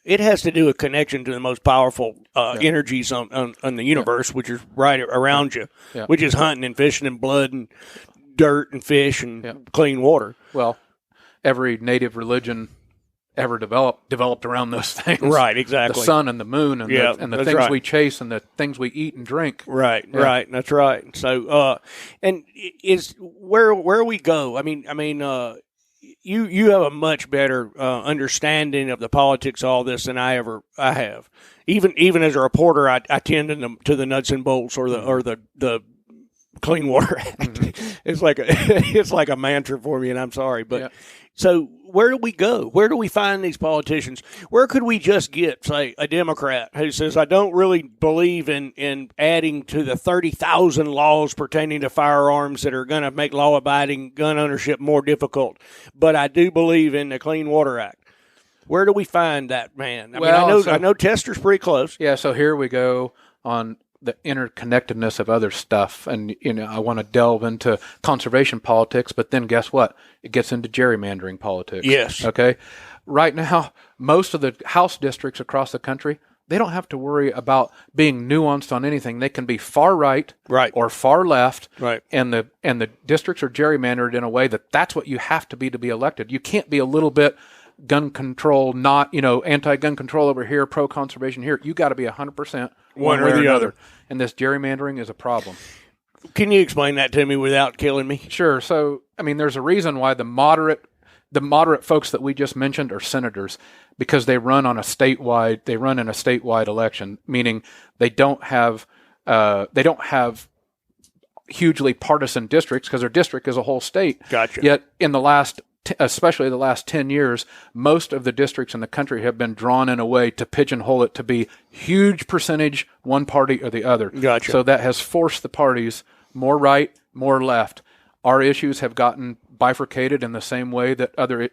it has to do with connection to the most powerful energies on the universe, which is right around you, which is hunting and fishing and blood and dirt and fish and clean water. Well, every native religion ever developed around those things. Right, exactly. The sun and the moon and the things we chase and the things we eat and drink. Right, right. That's right. So, and is where we go. I mean, you have a much better understanding of the politics of all this than I have. Even as a reporter, I tend to the nuts and bolts or the Clean Water Act. It's like a mantra for me, and I'm sorry, but. So where do we go? Where do we find these politicians? Where could we just get, say, a Democrat who says, I don't really believe in adding to the 30,000 laws pertaining to firearms that are going to make law-abiding gun ownership more difficult, but I do believe in the Clean Water Act. Where do we find that man? I know Tester's pretty close. Yeah, so here we go on the interconnectedness of other stuff. And, I want to delve into conservation politics, but then guess what? It gets into gerrymandering politics. Yes. Okay. Right now, most of the House districts across the country, they don't have to worry about being nuanced on anything. They can be far right, or far left, right. And the districts are gerrymandered in a way that's what you have to be elected. You can't be a little bit gun control, not, anti-gun control over here, pro-conservation here. You got to be 100% one or the other. And this gerrymandering is a problem. Can you explain that to me without killing me? Sure. So, there's a reason why the moderate folks that we just mentioned are senators, because they run in a statewide election, meaning they don't have They don't have hugely partisan districts because their district is a whole state. Gotcha. Yet in especially the last 10 years, most of the districts in the country have been drawn in a way to pigeonhole it to be huge percentage one party or the other. Gotcha. So that has forced the parties more right, more left. Our issues have gotten bifurcated in the same way that other,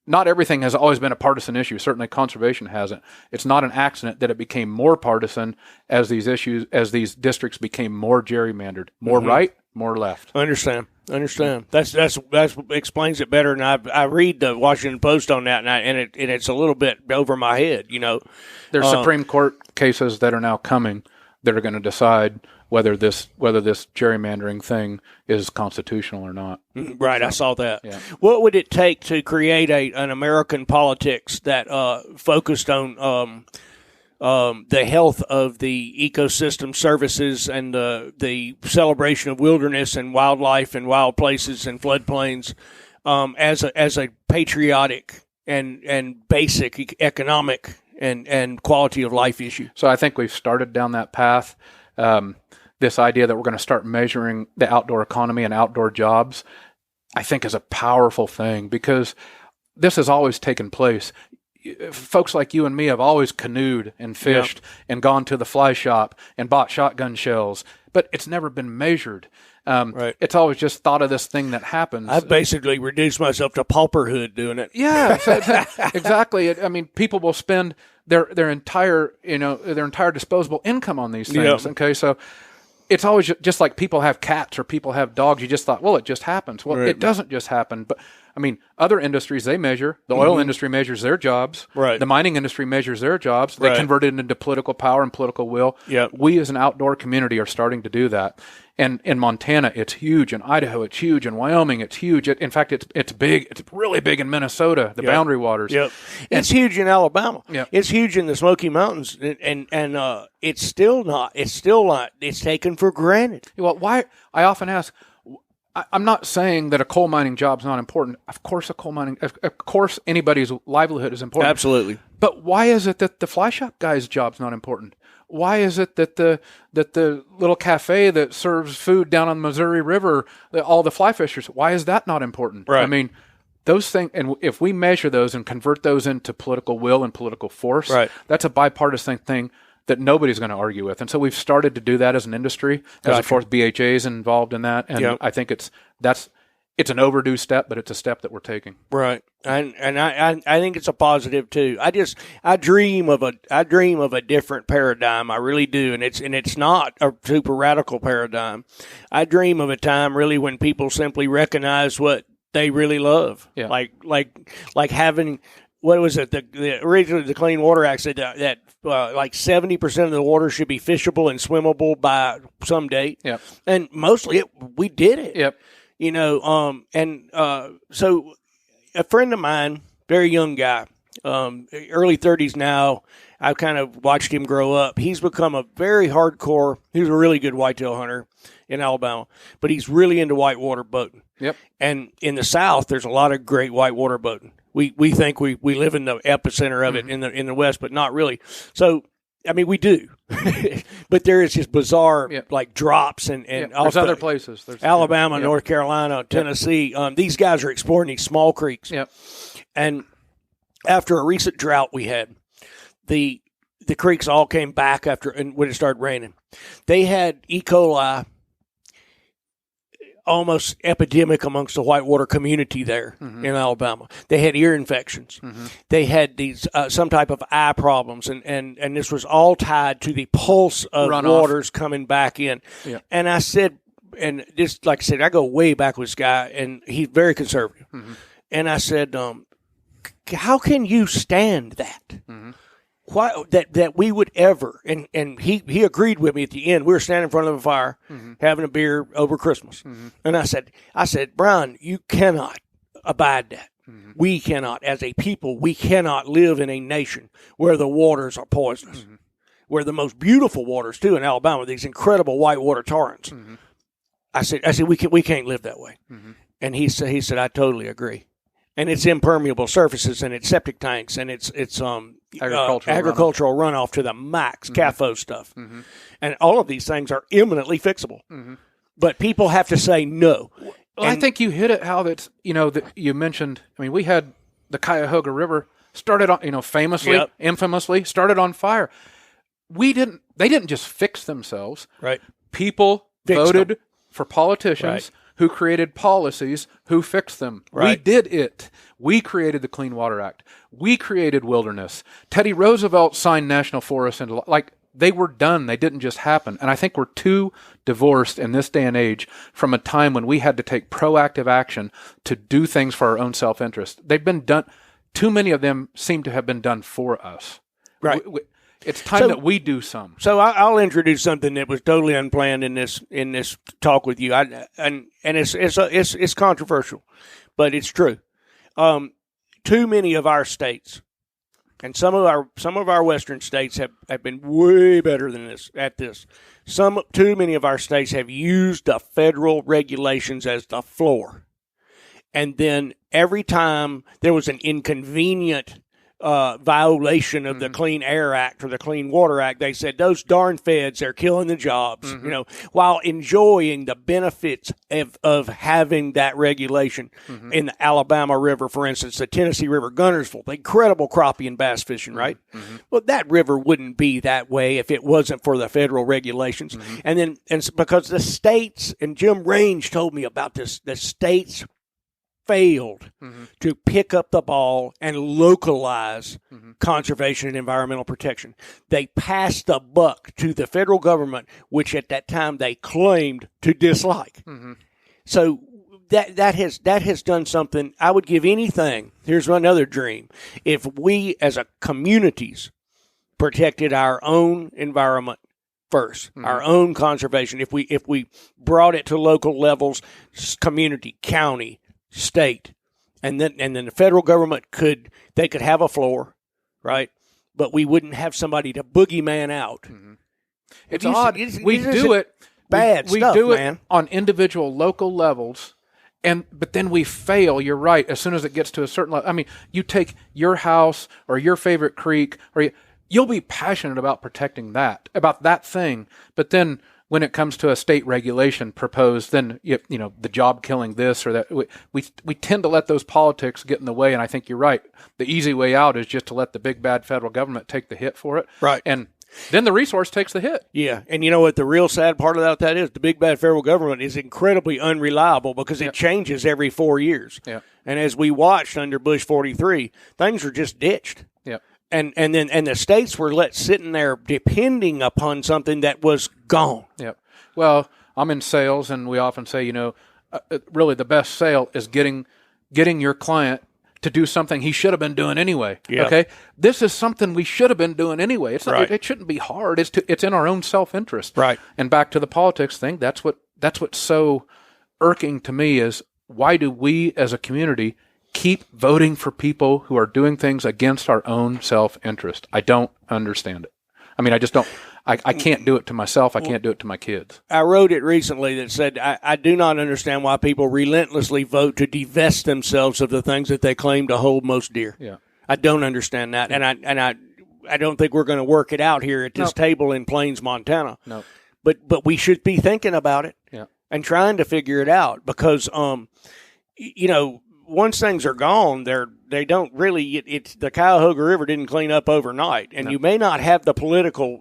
not everything has always been a partisan issue. Certainly conservation hasn't. It's not an accident that it became more partisan as these districts became more gerrymandered, more right, more left. I understand. That's explains it better. And I read the Washington Post on that, and it's a little bit over my head. There's Supreme Court cases that are now coming that are going to decide whether this gerrymandering thing is constitutional or not. Right, I saw that. Yeah. What would it take to create an American politics that focused on the health of the ecosystem services and the celebration of wilderness and wildlife and wild places and floodplains as a patriotic and basic economic and quality of life issue? So I think we've started down that path. This idea that we're going to start measuring the outdoor economy and outdoor jobs, I think is a powerful thing because this has always taken place. Folks like you and me have always canoed and fished and gone to the fly shop and bought shotgun shells, but it's never been measured. Right. It's always just thought of this thing that happens. I've basically reduced myself to pauperhood doing it. Yeah, exactly. I mean, people will spend their entire disposable income on these things. Yep. Okay, so it's always just like people have cats or people have dogs. You just thought, well, it just happens. Well, Right. It doesn't just happen. But I mean, other industries, they measure. The oil industry measures their jobs. Right. The mining industry measures their jobs. They Right. convert it into political power and political will. Yep. We as an outdoor community are starting to do that. And in Montana, it's huge. In Idaho, it's huge. In Wyoming, it's huge. In fact, it's big. It's really big in Minnesota, the boundary waters. Yep. It's huge in Alabama. Yep. It's huge in the Smoky Mountains, and it's still not. It's taken for granted. Well, why? I often ask. I'm not saying that a coal mining job's not important. Of course, of course, anybody's livelihood is important. Absolutely. But why is it that the fly shop guy's job's not important? Why is it that the little cafe that serves food down on the Missouri River, all the fly fishers, why is that not important? Right. I mean, those things, and if we measure those and convert those into political will and political force, Right. that's a bipartisan thing that nobody's going to argue with. And so we've started to do that as an industry. As of course, BHA is involved in that. And Yep. I think it's an overdue step, but it's a step that we're taking. Right, and I think it's a positive too. I dream of a different paradigm. I really do, and it's not a super radical paradigm. I dream of a time really when people simply recognize what they really love. Yeah. Like having, what was it? Originally the Clean Water Act said that like 70% of the water should be fishable and swimmable by some date. Yep. And mostly we did it. Yep. So a friend of mine, very young guy, early 30s now, I've kind of watched him grow up. He's become a very hardcore, he's a really good whitetail hunter in Alabama, but he's really into whitewater boating. Yep. And in the South, there's a lot of great whitewater boating. We think we live in the epicenter of it in the West, but not really. So, I mean, we do, but there is just bizarre like drops and There's other places. There's Alabama, North Carolina, Tennessee. These guys are exploring these small creeks. Yep. And after a recent drought we had, the creeks all came back when it started raining. They had E. coli almost epidemic amongst the whitewater community there in Alabama. They had ear infections. They had these some type of eye problems, and this was all tied to the pulse of Runoff. waters coming back in. Yeah. And I said, and just like I said, I go way back with this guy, and he's very conservative. And I said, how can you stand that? Why that we would ever, and he agreed with me at the end. We were standing in front of a fire having a beer over Christmas. And I said, Brian, you cannot abide that. We cannot, as a people, we cannot live in a nation where the waters are poisonous, where the most beautiful waters too in Alabama, these incredible whitewater torrents. I said we can't live that way. And he said, I totally agree. and it's impermeable surfaces, and it's septic tanks, and it's agricultural runoff to the max, CAFO stuff. And all of these things are eminently fixable. But people have to say no. Well, I think you hit it, Hal, that you mentioned, I mean, we had the Cuyahoga River started on, famously, infamously, started on fire. They didn't just fix themselves. Right. People voted for politicians who created policies who fixed them. Right. We did it. We created the Clean Water Act. We created wilderness. Teddy Roosevelt signed national forests into they were done. They didn't just happen. And I think we're too divorced in this day and age from a time when we had to take proactive action to do things for our own self-interest. They've been done. Too many of them seem to have been done for us. Right. It's time that we do some. So I'll introduce something that was totally unplanned in this talk with you. And it's controversial, but it's true. Too many of our states, and some of our western states have been way better than this at this. Too many of our states have used the federal regulations as the floor, and then every time there was an inconvenient violation of the Clean Air Act or the Clean Water Act, they said those darn feds are killing the jobs, while enjoying the benefits of having that regulation. In the Alabama River, for instance, the Tennessee River, Guntersville, the incredible crappie and bass fishing, right? Well, that river wouldn't be that way if it wasn't for the federal regulations. And because the states, and Jim Range told me about this, the states failed to pick up the ball and localize conservation and environmental protection. They passed the buck to the federal government, which at that time they claimed to dislike. So that has done something. I would give anything. Here's another dream. If we as a communities protected our own environment first, our own conservation, if we brought it to local levels, community, county, state, and then the federal government could have a floor, right? But we wouldn't have somebody to boogeyman out. It's odd. We do it bad. We stuff, do it man. On individual local levels, but then we fail. You're right. As soon as it gets to a certain level, I mean, you take your house or your favorite creek, or you'll be passionate about protecting about that thing, but then when it comes to a state regulation proposed, then the job killing this or that, we tend to let those politics get in the way. And I think you're right. The easy way out is just to let the big bad federal government take the hit for it, right? And then the resource takes the hit. Yeah, and you know what the real sad part about that is? The big bad federal government is incredibly unreliable because it changes every 4 years. Yeah, and as we watched under Bush 43, things are just ditched. Yeah. And the states were sitting there depending upon something that was gone. Yep. Well, I'm in sales, and we often say, really the best sale is getting your client to do something he should have been doing anyway. Yeah. Okay. This is something we should have been doing anyway. It's not, right. It shouldn't be hard. It's in our own self-interest. Right. And back to the politics thing. That's what's so irking to me is, why do we as a community keep voting for people who are doing things against our own self-interest? I don't understand it. I mean, I just don't. I can't do it to myself. I can't do it to my kids. I wrote it recently that said, I do not understand why people relentlessly vote to divest themselves of the things that they claim to hold most dear. Yeah. I don't understand that. And I don't think we're going to work it out here at this table in Plains, Montana. No. But we should be thinking about it and trying to figure it out because, once things are gone, they don't really. It's the Cuyahoga River didn't clean up overnight, and you may not have the political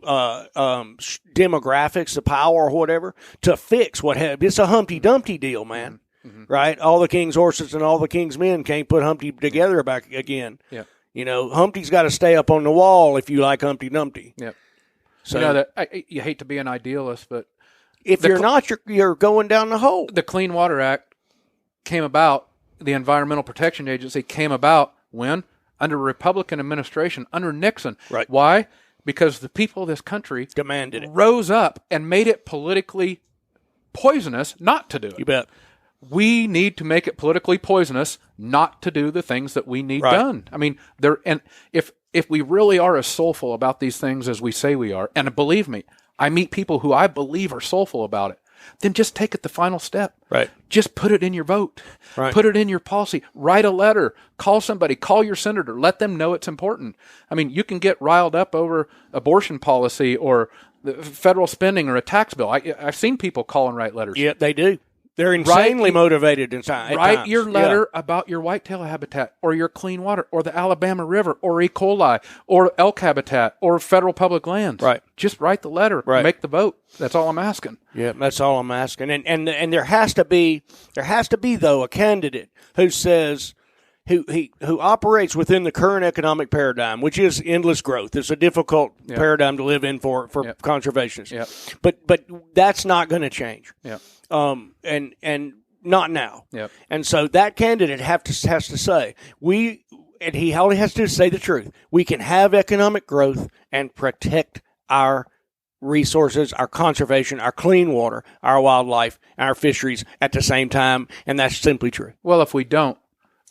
demographics, the power, or whatever to fix what happened. It's a Humpty Dumpty deal, man. Right? All the king's horses and all the king's men can't put Humpty together back again. Yeah. Humpty's got to stay up on the wall if you like Humpty Dumpty. Yeah. So you hate to be an idealist, but if you're not, you're going down the hole. The Clean Water Act came about. The Environmental Protection Agency came about when? Under a Republican administration, under Nixon. Right. Why? Because the people of this country demanded it, rose up and made it politically poisonous not to do it. You bet. We need to make it politically poisonous not to do the things that we need done. I mean, if we really are as soulful about these things as we say we are, and believe me, I meet people who I believe are soulful about it. then just take it the final step. Right. Just put it in your vote. Right. Put it in your policy. Write a letter. Call somebody. Call your senator. Let them know it's important. I mean, you can get riled up over abortion policy or the federal spending or a tax bill. I've seen people call and write letters. Yeah, they do. They're insanely motivated inside. Write your letter about your whitetail habitat or your clean water or the Alabama River or E. coli or elk habitat or federal public lands. Right. Just write the letter. Right. Make the vote. That's all I'm asking. Yeah, that's all I'm asking. And there has to be though a candidate who says who operates within the current economic paradigm, which is endless growth. It's a difficult paradigm to live in for conservationists. Yep. But that's not going to change. Yeah. And not now. Yep. And so that candidate has to say, and he only has to say the truth. We can have economic growth and protect our resources, our conservation, our clean water, our wildlife, our fisheries at the same time, and that's simply true. Well, if we don't,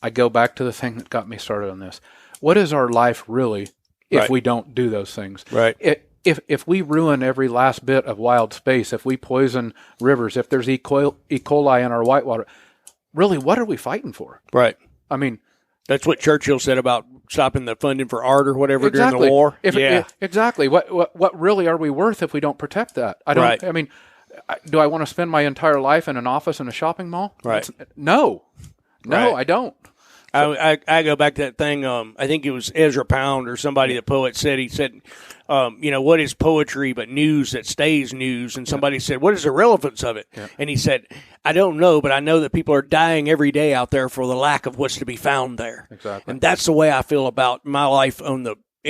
I go back to the thing that got me started on this. What is our life really if we don't do those things? Right. If we ruin every last bit of wild space, if we poison rivers, if there's E. coli in our whitewater, really, what are we fighting for? Right. I mean, that's what Churchill said about stopping the funding for art or whatever during the war. Exactly. What really are we worth if we don't protect that? I don't. Right. I mean, do I want to spend my entire life in an office in a shopping mall? Right. No, Right. I don't. I go back to that thing. I think it was Ezra Pound or somebody, the poet said, what is poetry but news that stays news? And somebody said, what is the relevance of it? Yeah. And he said, I don't know, but I know that people are dying every day out there for the lack of what's to be found there. Exactly. And that's the way I feel about my life in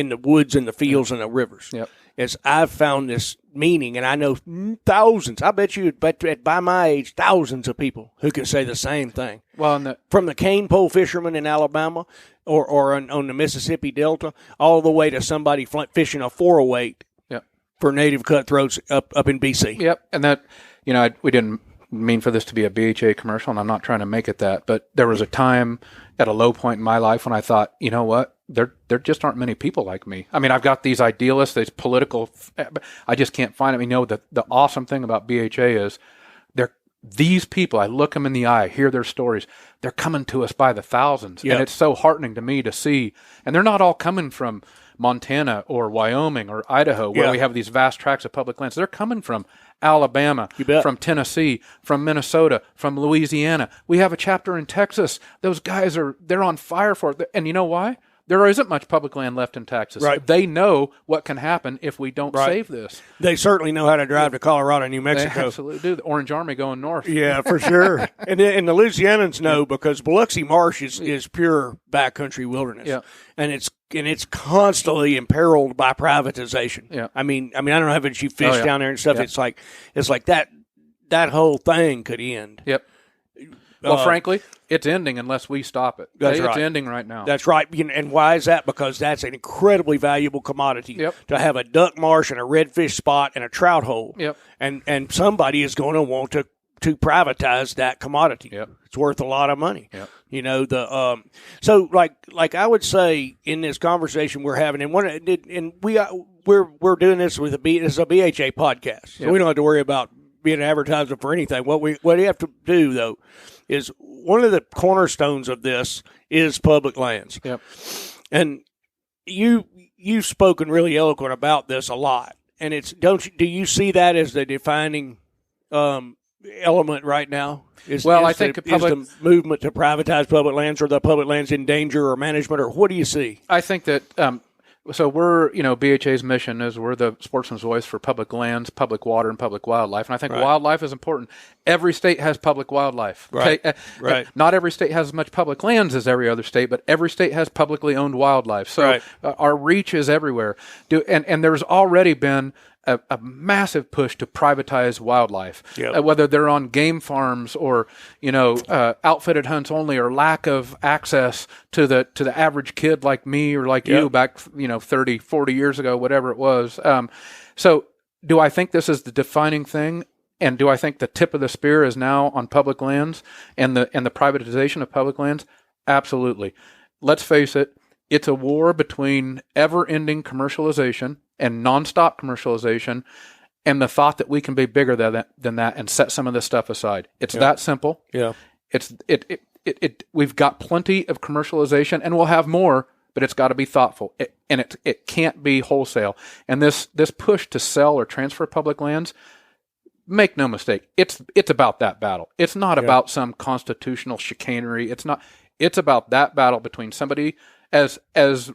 the woods and the fields and the rivers. Yep. Is I've found this meaning, and I know thousands. I bet you, by my age, thousands of people who can say the same thing. Well, from the cane pole fisherman in Alabama, or on the Mississippi Delta, all the way to somebody fishing a 408 for native cutthroats up in BC. Yep, and that we didn't mean for this to be a BHA commercial, and I'm not trying to make it that, but there was a time at a low point in my life when I thought, you know what? There just aren't many people like me. I mean, I've got these idealists, these political, I just can't find them. The awesome thing about BHA is these people, I look them in the eye, hear their stories. They're coming to us by the thousands. Yep. And it's so heartening to me to see. And they're not all coming from Montana or Wyoming or Idaho, where we have these vast tracts of public lands. They're coming from Alabama, from Tennessee, from Minnesota, from Louisiana. We have a chapter in Texas. Those guys they're on fire for it. And you know why? There isn't much public land left in Texas. Right. They know what can happen if we don't save this. They certainly know how to drive to Colorado and New Mexico. They absolutely do. The Orange Army going north. Yeah, for sure. and the Louisianans know, because Biloxi Marsh is pure backcountry wilderness. Yeah. And it's constantly imperiled by privatization. Yeah. I mean, I don't know how you fish down there and stuff. Yeah. It's like that whole thing could end. Yep. Well, frankly, it's ending unless we stop it. That's right. It's ending right now. That's right. And why is that? Because that's an incredibly valuable commodity. Yep. To have a duck marsh and a redfish spot and a trout hole. Yep. And somebody is going to want to privatize that commodity. Yep. It's worth a lot of money. Yep. So like I would say in this conversation we're having, and we're doing this with this is a BHA podcast, so we don't have to worry about being an advertiser for anything. What we have to do though is one of the cornerstones of this is public lands. Yep. And you've spoken really eloquent about this a lot, and do you see that as the defining element right now? I think is the movement to privatize public lands, or the public lands in danger, or management, or what do you see? I think that so we're, BHA's mission is we're the sportsman's voice for public lands, public water, and public wildlife. And I think wildlife is important. Every state has public wildlife. Right. Okay? Right. Not every state has as much public lands as every other state, but every state has publicly owned wildlife. So our reach is everywhere. And there's already been a massive push to privatize wildlife, whether they're on game farms or outfitted hunts only, or lack of access to the average kid like me or like you back 30, 40 years ago, whatever it was. So do I think this is the defining thing? And do I think the tip of the spear is now on public lands and the privatization of public lands? Absolutely. Let's face it. It's a war between ever-ending commercialization and nonstop commercialization and the thought that we can be bigger than that and set some of this stuff aside. It's that simple. Yeah. We've got plenty of commercialization, and we'll have more, but it's got to be thoughtful. It can't be wholesale. And this push to sell or transfer public lands, make no mistake, it's about that battle. It's not about some constitutional chicanery. It's not. It's about that battle between somebody, as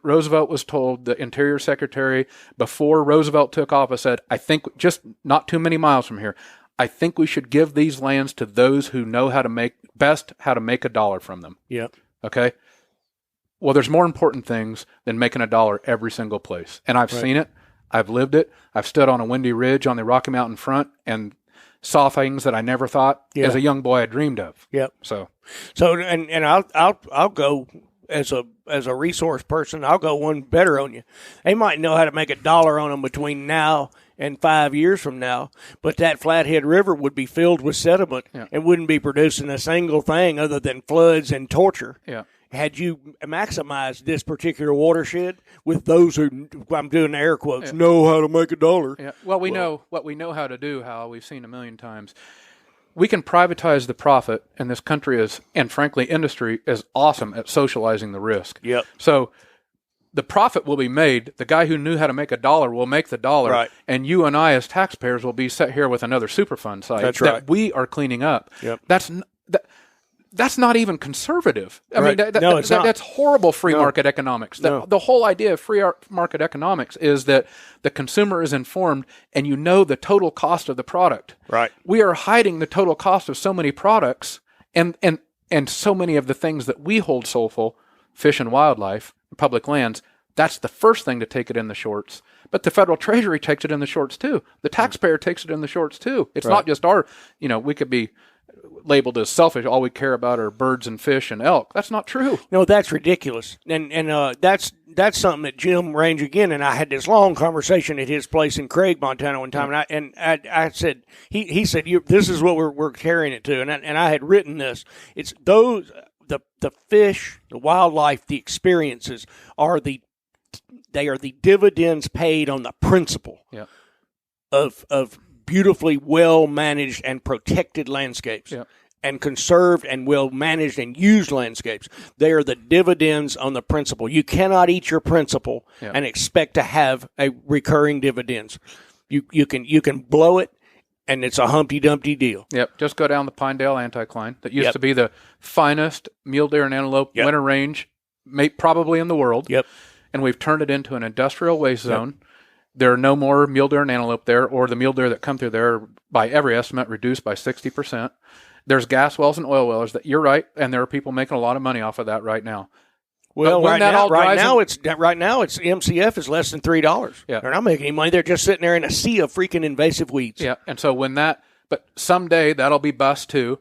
Roosevelt was told, the Interior Secretary, before Roosevelt took office, said, I think just not too many miles from here, I think we should give these lands to those who know how to make a dollar from them. Yep. Okay? Well, there's more important things than making a dollar every single place. And I've seen it. I've lived it. I've stood on a windy ridge on the Rocky Mountain front and saw things that I never thought as a young boy I dreamed of. Yep. So and I'll go as a resource person. I'll go one better on you. They might know how to make a dollar on them between now and 5 years from now, but that Flathead River would be filled with sediment and wouldn't be producing a single thing other than floods and torture. Yeah. Had you maximized this particular watershed with those who, I'm doing air quotes, know how to make a dollar. Yeah. Well, we know what we know how to do, Hal. We've seen a million times. We can privatize the profit, and this country is, and frankly, industry is awesome at socializing the risk. Yep. So the profit will be made. The guy who knew how to make a dollar will make the dollar. Right. And you and I as taxpayers will be set here with another Superfund site that we are cleaning up. Yep. That's not even conservative. I Right. mean, No, it's not. That's horrible free market economics. The whole idea of free market economics is that the consumer is informed and you know the total cost of the product. Right. We are hiding the total cost of so many products and so many of the things that we hold soulful, fish and wildlife, public lands. That's the first thing to take it in the shorts. But the federal treasury takes it in the shorts too. The taxpayer takes it in the shorts too. It's not just we could be labeled as selfish. All we care about are birds and fish and elk. That's not true. No, that's ridiculous. And that's something that Jim Range again, and I had this long conversation at his place in Craig, Montana one time, and I said, he said, this is what we're carrying it to. And I had written this. It's those, the fish, the wildlife, the experiences they are the dividends paid on the principle of beautifully well-managed and protected landscapes and conserved and well-managed and used landscapes. They are the dividends on the principle. You cannot eat your principle and expect to have a recurring dividends. You can blow it, and it's a Humpty Dumpty deal. Yep. Just go down the Pinedale anticline. That used to be the finest mule deer and antelope winter range, probably in the world. Yep. And we've turned it into an industrial waste zone. There are no more mule deer and antelope there, or the mule deer that come through there are, by every estimate, reduced by 60%. There's gas wells and oil wells. You're right, and there are people making a lot of money off of that right now. Well, right now it's MCF is less than $3. Yeah. They're not making any money. They're just sitting there in a sea of freaking invasive weeds. Yeah, and so but someday that'll be bust too.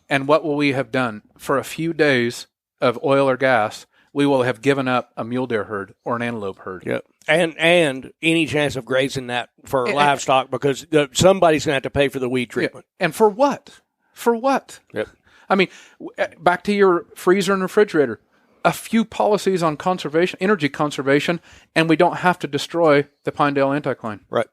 And what will we have done? For a few days of oil or gas, we will have given up a mule deer herd or an antelope herd. Yep. And any chance of grazing that for livestock, because somebody's going to have to pay for the weed treatment. Yeah. And for what? For what? Yep. I mean, back to your freezer and refrigerator. A few policies on conservation, energy conservation, and we don't have to destroy the Pinedale anticline. Right.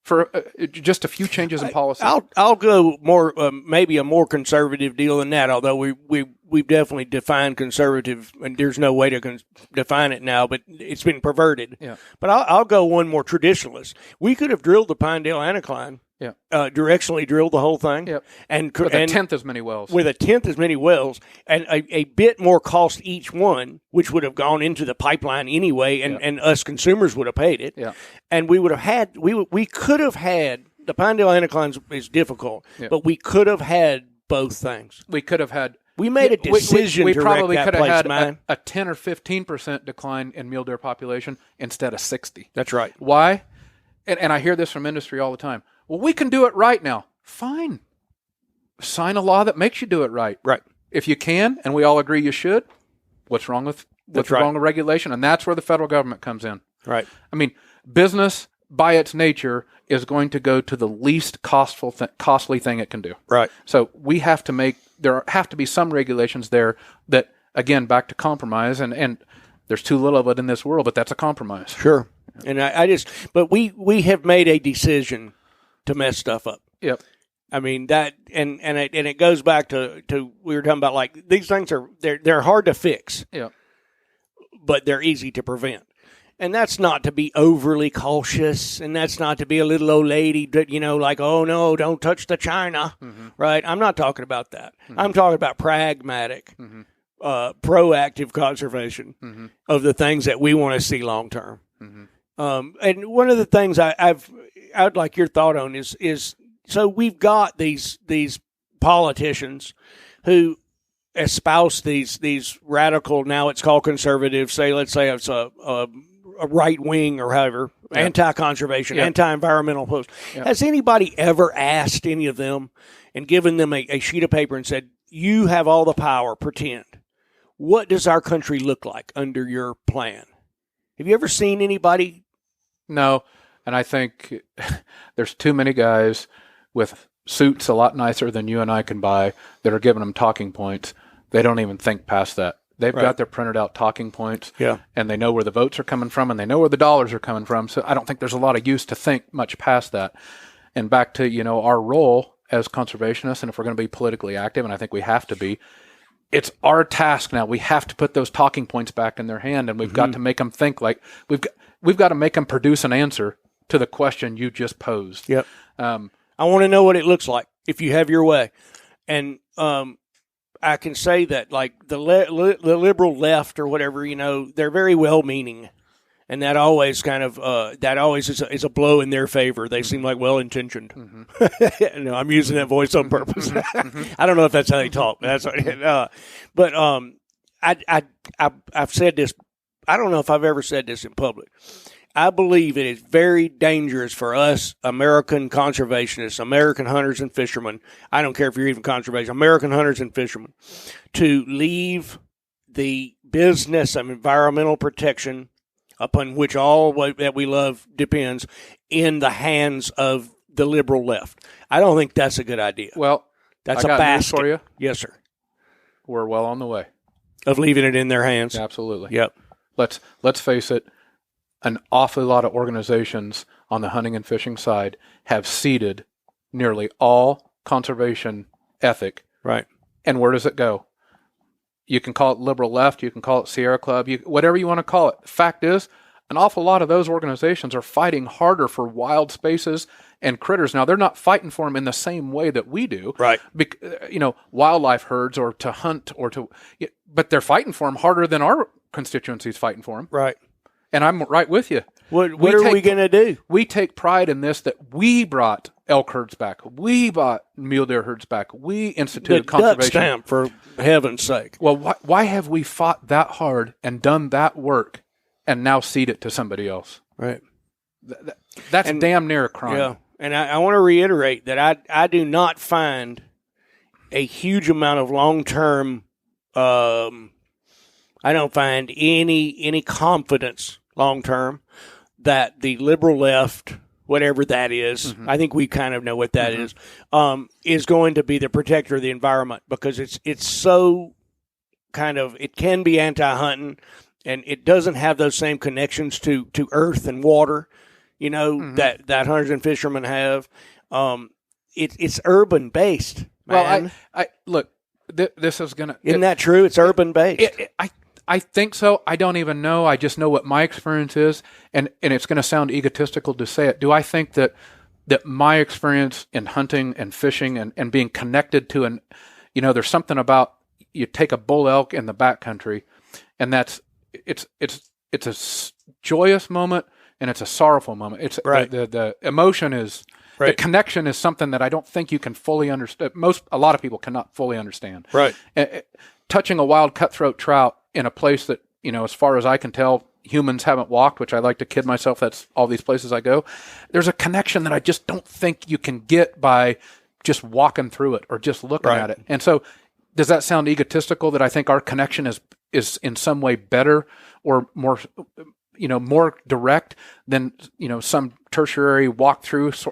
For just a few changes in policy. I'll go more maybe a more conservative deal than that. Although we've definitely defined conservative, and there's no way to define it now, but it's been perverted. Yeah. But I'll go one more traditionalist. We could have drilled the Pinedale anticline. Yeah. Directionally drilled the whole thing. Yep. And with a tenth as many wells. With a tenth as many wells, and a bit more cost each one, which would have gone into the pipeline anyway, and us consumers would have paid it. Yeah. And we would have had, we could have had, the Pinedale anticline is difficult, but we could have had both things. We could have had. We made a decision we to probably wreck that could have place, had man. a 10 or 15% decline in mule deer population instead of 60. That's right. Why? And I hear this from industry all the time. Well, we can do it right now. Fine. Sign a law that makes you do it right. Right. If you can, and we all agree you should, what's wrong with wrong with regulation? And that's where the federal government comes in. Right. I mean, business by its nature is going to go to the least costly thing it can do. Right. So we have to there have to be some regulations there that, again, back to compromise, and there's too little of it in this world, but that's a compromise. Sure. And but we have made a decision to mess stuff up. Yep. I mean that, and it goes back to we were talking about, like, these things they're hard to fix. Yep. But they're easy to prevent. And that's not to be overly cautious, and that's not to be a little old lady that, like, oh, no, don't touch the china, right? I'm not talking about that. I'm talking about pragmatic, proactive conservation of the things that we want to see long term. And one of the things I'd like your thought on is so we've got these politicians who espouse these radical, now it's called conservative, let's say it's a right wing or however, anti-conservation, anti-environmental post. Has anybody ever asked any of them and given them a sheet of paper and said, you have all the power, pretend. What does our country look like under your plan? Have you ever seen anybody? No, and I think there's too many guys with suits a lot nicer than you and I can buy that are giving them talking points. They don't even think past that. They've got their printed out talking points, and they know where the votes are coming from, and they know where the dollars are coming from. So I don't think there's a lot of use to think much past that. And back to, our role as conservationists, and if we're going to be politically active, and I think we have to be, it's our task now. We have to put those talking points back in their hand, and we've got to make them think like we've got to make them produce an answer to the question you just posed. Yep. I want to know what it looks like if you have your way. And I can say that, like, the liberal left or whatever, they're very well-meaning, and that always kind of is a blow in their favor. They seem like well-intentioned. No, I'm using that voice on purpose. I don't know if that's how they talk. But I've said this. I don't know if I've ever said this in public. I believe it is very dangerous for us American conservationists, American hunters and fishermen. I don't care if you're even conservation, American hunters and fishermen, to leave the business of environmental protection, upon which all that we love depends, in the hands of the liberal left. I don't think that's a good idea. Well, that's I got a basket news for you. Yes, sir. We're well on the way of leaving it in their hands. Absolutely. Yep. Let's face it. An awfully lot of organizations on the hunting and fishing side have ceded nearly all conservation ethic. Right. And where does it go? You can call it liberal left. You can call it Sierra Club. Whatever you want to call it. Fact is, an awful lot of those organizations are fighting harder for wild spaces and critters. Now, they're not fighting for them in the same way that we do. Right. Wildlife herds or to hunt but they're fighting for them harder than our constituencies fighting for them. Right. And I'm right with you. What are we going to do? We take pride in this, that we brought elk herds back. We brought mule deer herds back. We instituted conservation. Duck stamp, for heaven's sake. Well, why have we fought that hard and done that work and now cede it to somebody else? Right. That's damn near a crime. Yeah. And I want to reiterate that I do not find a huge amount of long-term I don't find any confidence long-term that the liberal left, whatever that is, I think we kind of know what that is going to be the protector of the environment, because it's so kind of, it can be anti-hunting, and it doesn't have those same connections to earth and water, that hunters and fishermen have. It's urban-based, man. Well, I look, this is going to... Isn't that true? It's urban-based. I think so. I don't even know. I just know what my experience is, and it's going to sound egotistical to say it. Do I think that my experience in hunting and fishing and being connected to there's something about, you take a bull elk in the backcountry, and it's a joyous moment and it's a sorrowful moment. It's right. The emotion is right. The connection is something that I don't think you can fully understand. A lot of people cannot fully understand. Right. Touching a wild cutthroat trout in a place that, as far as I can tell, humans haven't walked, which I like to kid myself, that's all these places I go. There's a connection that I just don't think you can get by just walking through it or just looking at it. And so does that sound egotistical, that I think our connection is in some way better or more, more direct than, some tertiary walkthrough?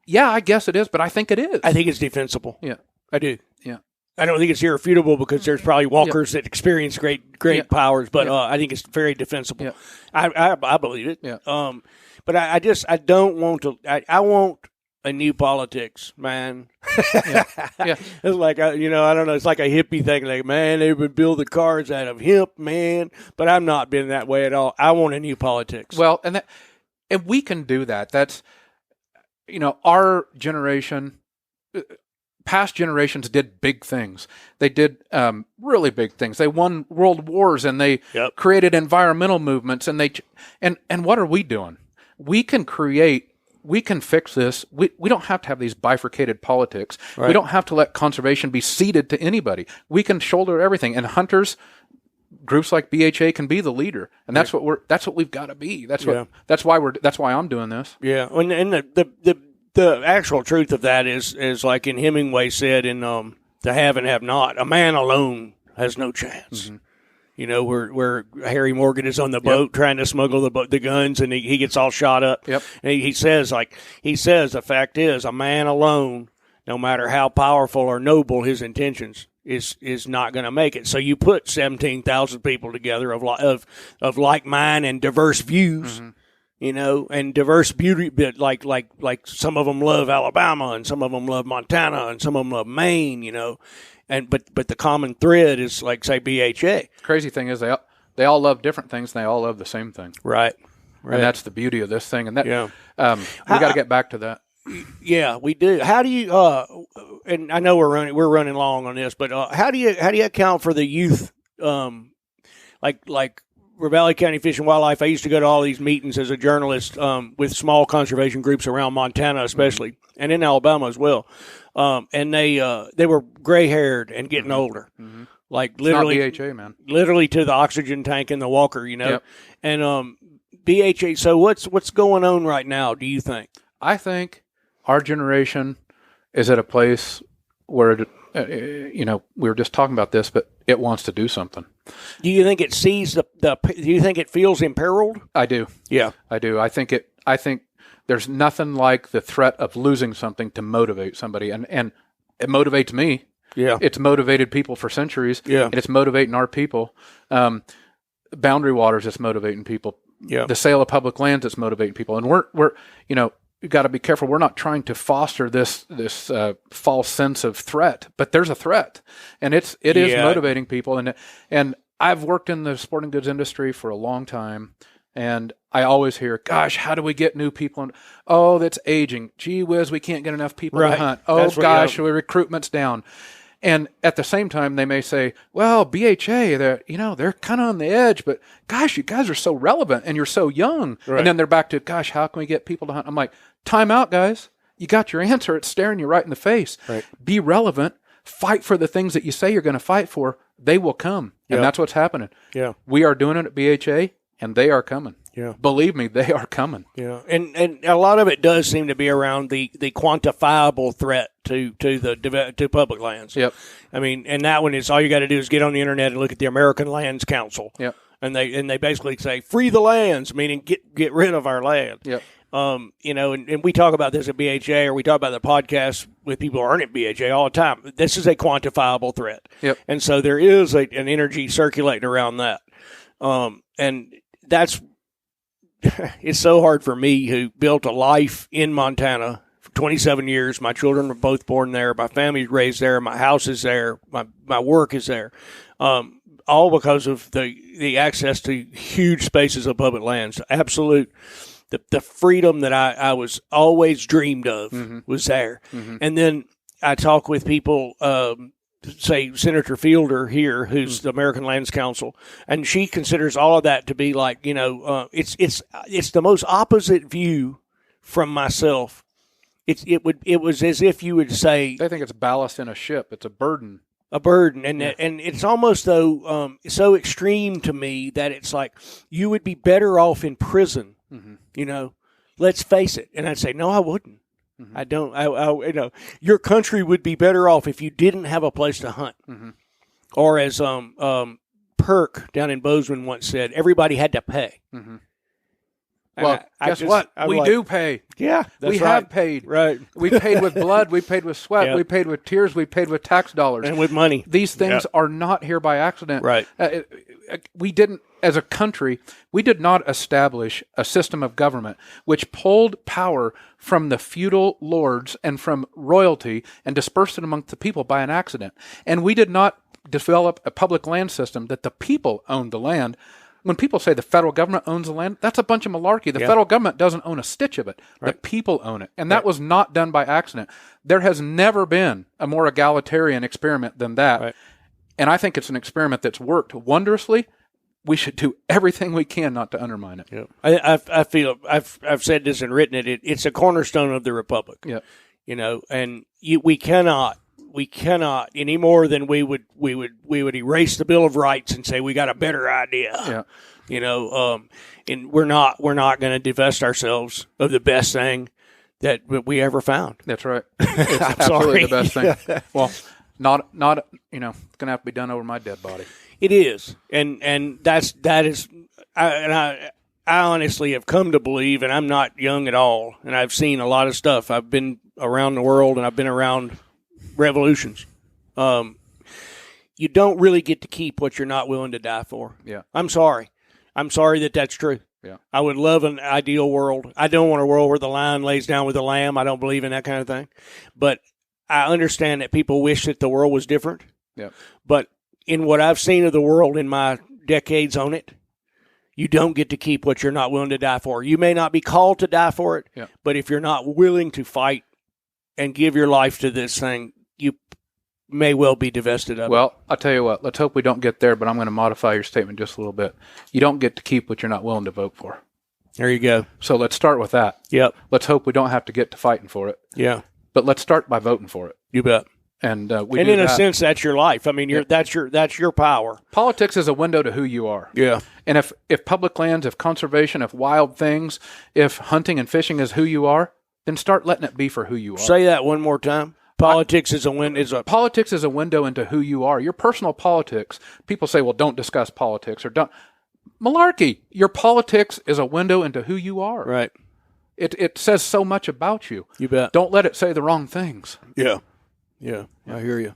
Yeah, I guess it is, but I think it is. I think it's defensible. Yeah. I do. Yeah. I don't think it's irrefutable, because there's probably walkers that experience great powers, but I think it's very defensible. Yeah. I believe it. Yeah. But I don't want to. I want a new politics, man. Yeah. It's like, I don't know. It's like a hippie thing. Like, man, they would build the cars out of hemp, man. But I'm not been that way at all. I want a new politics. Well, and we can do that. That's, our generation, past generations did big things. They did really big things. They won world wars, and they created environmental movements. And and what are we doing? We can fix this. We don't have to have these bifurcated politics. Right. We don't have to let conservation be ceded to anybody. We can shoulder everything. And hunters, groups like BHA can be the leader, and that's what we've got to be. That's why I'm doing this. Yeah, and the actual truth of that is like in Hemingway said in The Have and Have Not, a man alone has no chance. Mm-hmm. Where Harry Morgan is on the boat trying to smuggle the guns, and he gets all shot up. Yep. And he says the fact is, a man alone, no matter how powerful or noble his intentions, is not going to make it. So you put 17,000 people together of like mind and diverse views, and diverse beauty. But like some of them love Alabama, and some of them love Montana, and some of them love Maine. But the common thread is like, say, BHA. Crazy thing is they all love different things, and they all love the same thing. Right. And that's the beauty of this thing. And that we got to get back to that. Yeah, we do. How do you? And I know we're running long on this, but how do you account for the youth? Like Ravalli County Fish and Wildlife. I used to go to all these meetings as a journalist with small conservation groups around Montana, especially, and in Alabama as well. And they were gray haired and getting older, like literally it's not BHA, man, literally to the oxygen tank in the walker, And BHA. So what's going on right now? Do you think? I think our generation is at a place where, we were just talking about this, but it wants to do something. Do you think it sees do you think it feels imperiled? I do. Yeah. I do. I think there's nothing like the threat of losing something to motivate somebody. And it motivates me. Yeah. It's motivated people for centuries. Yeah. And it's motivating our people. Boundary waters, it's motivating people. Yeah. The sale of public lands, it's motivating people. And we're you've got to be careful. We're not trying to foster this false sense of threat, but there's a threat, and it is motivating people. And I've worked in the sporting goods industry for a long time, and I always hear, "Gosh, how do we get new people?" Oh, that's aging. Gee whiz, we can't get enough people to hunt. Oh gosh, recruitment's down. And at the same time, they may say, well, BHA, they're kind of on the edge, but gosh, you guys are so relevant and you're so young. Right. And then they're back to, gosh, how can we get people to hunt? I'm like, time out, guys. You got your answer. It's staring you right in the face. Right. Be relevant. Fight for the things that you say you're going to fight for. They will come. And that's what's happening. Yeah. We are doing it at BHA, and they are coming. Yeah. Believe me, they are coming. Yeah. And a lot of it does seem to be around the quantifiable threat to public lands. Yep. I mean, and that one is all you got to do is get on the internet and look at the American Lands Council. Yep. And they basically say free the lands, meaning get rid of our land. Yep. And we talk about this at BHA, or we talk about the podcast with people who aren't at BHA all the time. This is a quantifiable threat. Yep. And so there is an energy circulating around that. And that's it's so hard for me, who built a life in Montana for 27 years. My children were both born there. My family's raised there. My house is there. My work is there. All because of the access to huge spaces of public lands. Absolute, the freedom that I was always dreamed of was there. Mm-hmm. And then I talk with people, say Senator Fielder here, who's the American Lands Council, and she considers all of that to be like, it's the most opposite view from myself. It was as if you would say, they think it's ballast in a ship. It's a burden. And it's almost though so extreme to me that it's like you would be better off in prison. Mm-hmm. Let's face it. And I'd say, no, I wouldn't. Mm-hmm. I don't. Your country would be better off if you didn't have a place to hunt. Mm-hmm. Or as Perk down in Bozeman once said, everybody had to pay. Mm-hmm. Well, guess what? We do pay. Yeah, we have paid. Right. We paid with blood. We paid with sweat. Yep. We paid with tears. We paid with tax dollars. And with money. These things are not here by accident. Right. We didn't, as a country, we did not establish a system of government which pulled power from the feudal lords and from royalty and dispersed it amongst the people by an accident. And we did not develop a public land system that the people owned the land. When people say the federal government owns the land, that's a bunch of malarkey. The federal government doesn't own a stitch of it. Right. The people own it. And that was not done by accident. There has never been a more egalitarian experiment than that. Right. And I think it's an experiment that's worked wondrously. We should do everything we can not to undermine it. Yep. I feel I've said this and written it. It's a cornerstone of the republic. Yep. And we cannot any more than we would erase the Bill of Rights and say we got a better idea. Yeah. And we're not going to divest ourselves of the best thing that we ever found. That's right. It's absolutely the best thing. Well, not it's going to have to be done over my dead body. It is, and that is, I honestly have come to believe, and I'm not young at all, and I've seen a lot of stuff. I've been around the world, and I've been around revolutions. You don't really get to keep what you're not willing to die for. Yeah. I'm sorry that that's true. Yeah. I would love an ideal world. I don't want a world where the lion lays down with the lamb. I don't believe in that kind of thing. But I understand that people wish that the world was different. Yeah. But in what I've seen of the world in my decades on it, you don't get to keep what you're not willing to die for. You may not be called to die for it, but if you're not willing to fight and give your life to this thing, you may well be divested of it. Well, I'll tell you what. Let's hope we don't get there, but I'm going to modify your statement just a little bit. You don't get to keep what you're not willing to vote for. There you go. So let's start with that. Yep. Let's hope we don't have to get to fighting for it. Yeah. But let's start by voting for it. You bet. And in a sense, that's your life. I mean, that's your power. Politics is a window to who you are. Yeah. And if public lands, if conservation, if wild things, if hunting and fishing is who you are, then start letting it be for who you are. Say that one more time. Politics is a window into who you are. Your personal politics. People say, "Well, don't discuss politics," or "Don't." Malarkey. Your politics is a window into who you are. Right. It says so much about you. You bet. Don't let it say the wrong things. Yeah. Yeah, I hear you.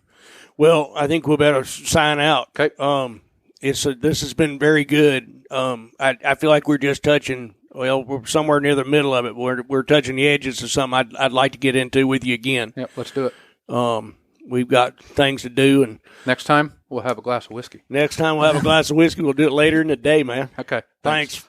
Well, I think we better sign out. Okay. This has been very good. I feel like we're just touching. Well, we're somewhere near the middle of it. We're touching the edges of something I'd like to get into with you again. Yep, let's do it. We've got things to do, and next time we'll have a glass of whiskey. Next time we'll have a glass of whiskey. We'll do it later in the day, man. Okay. Thanks.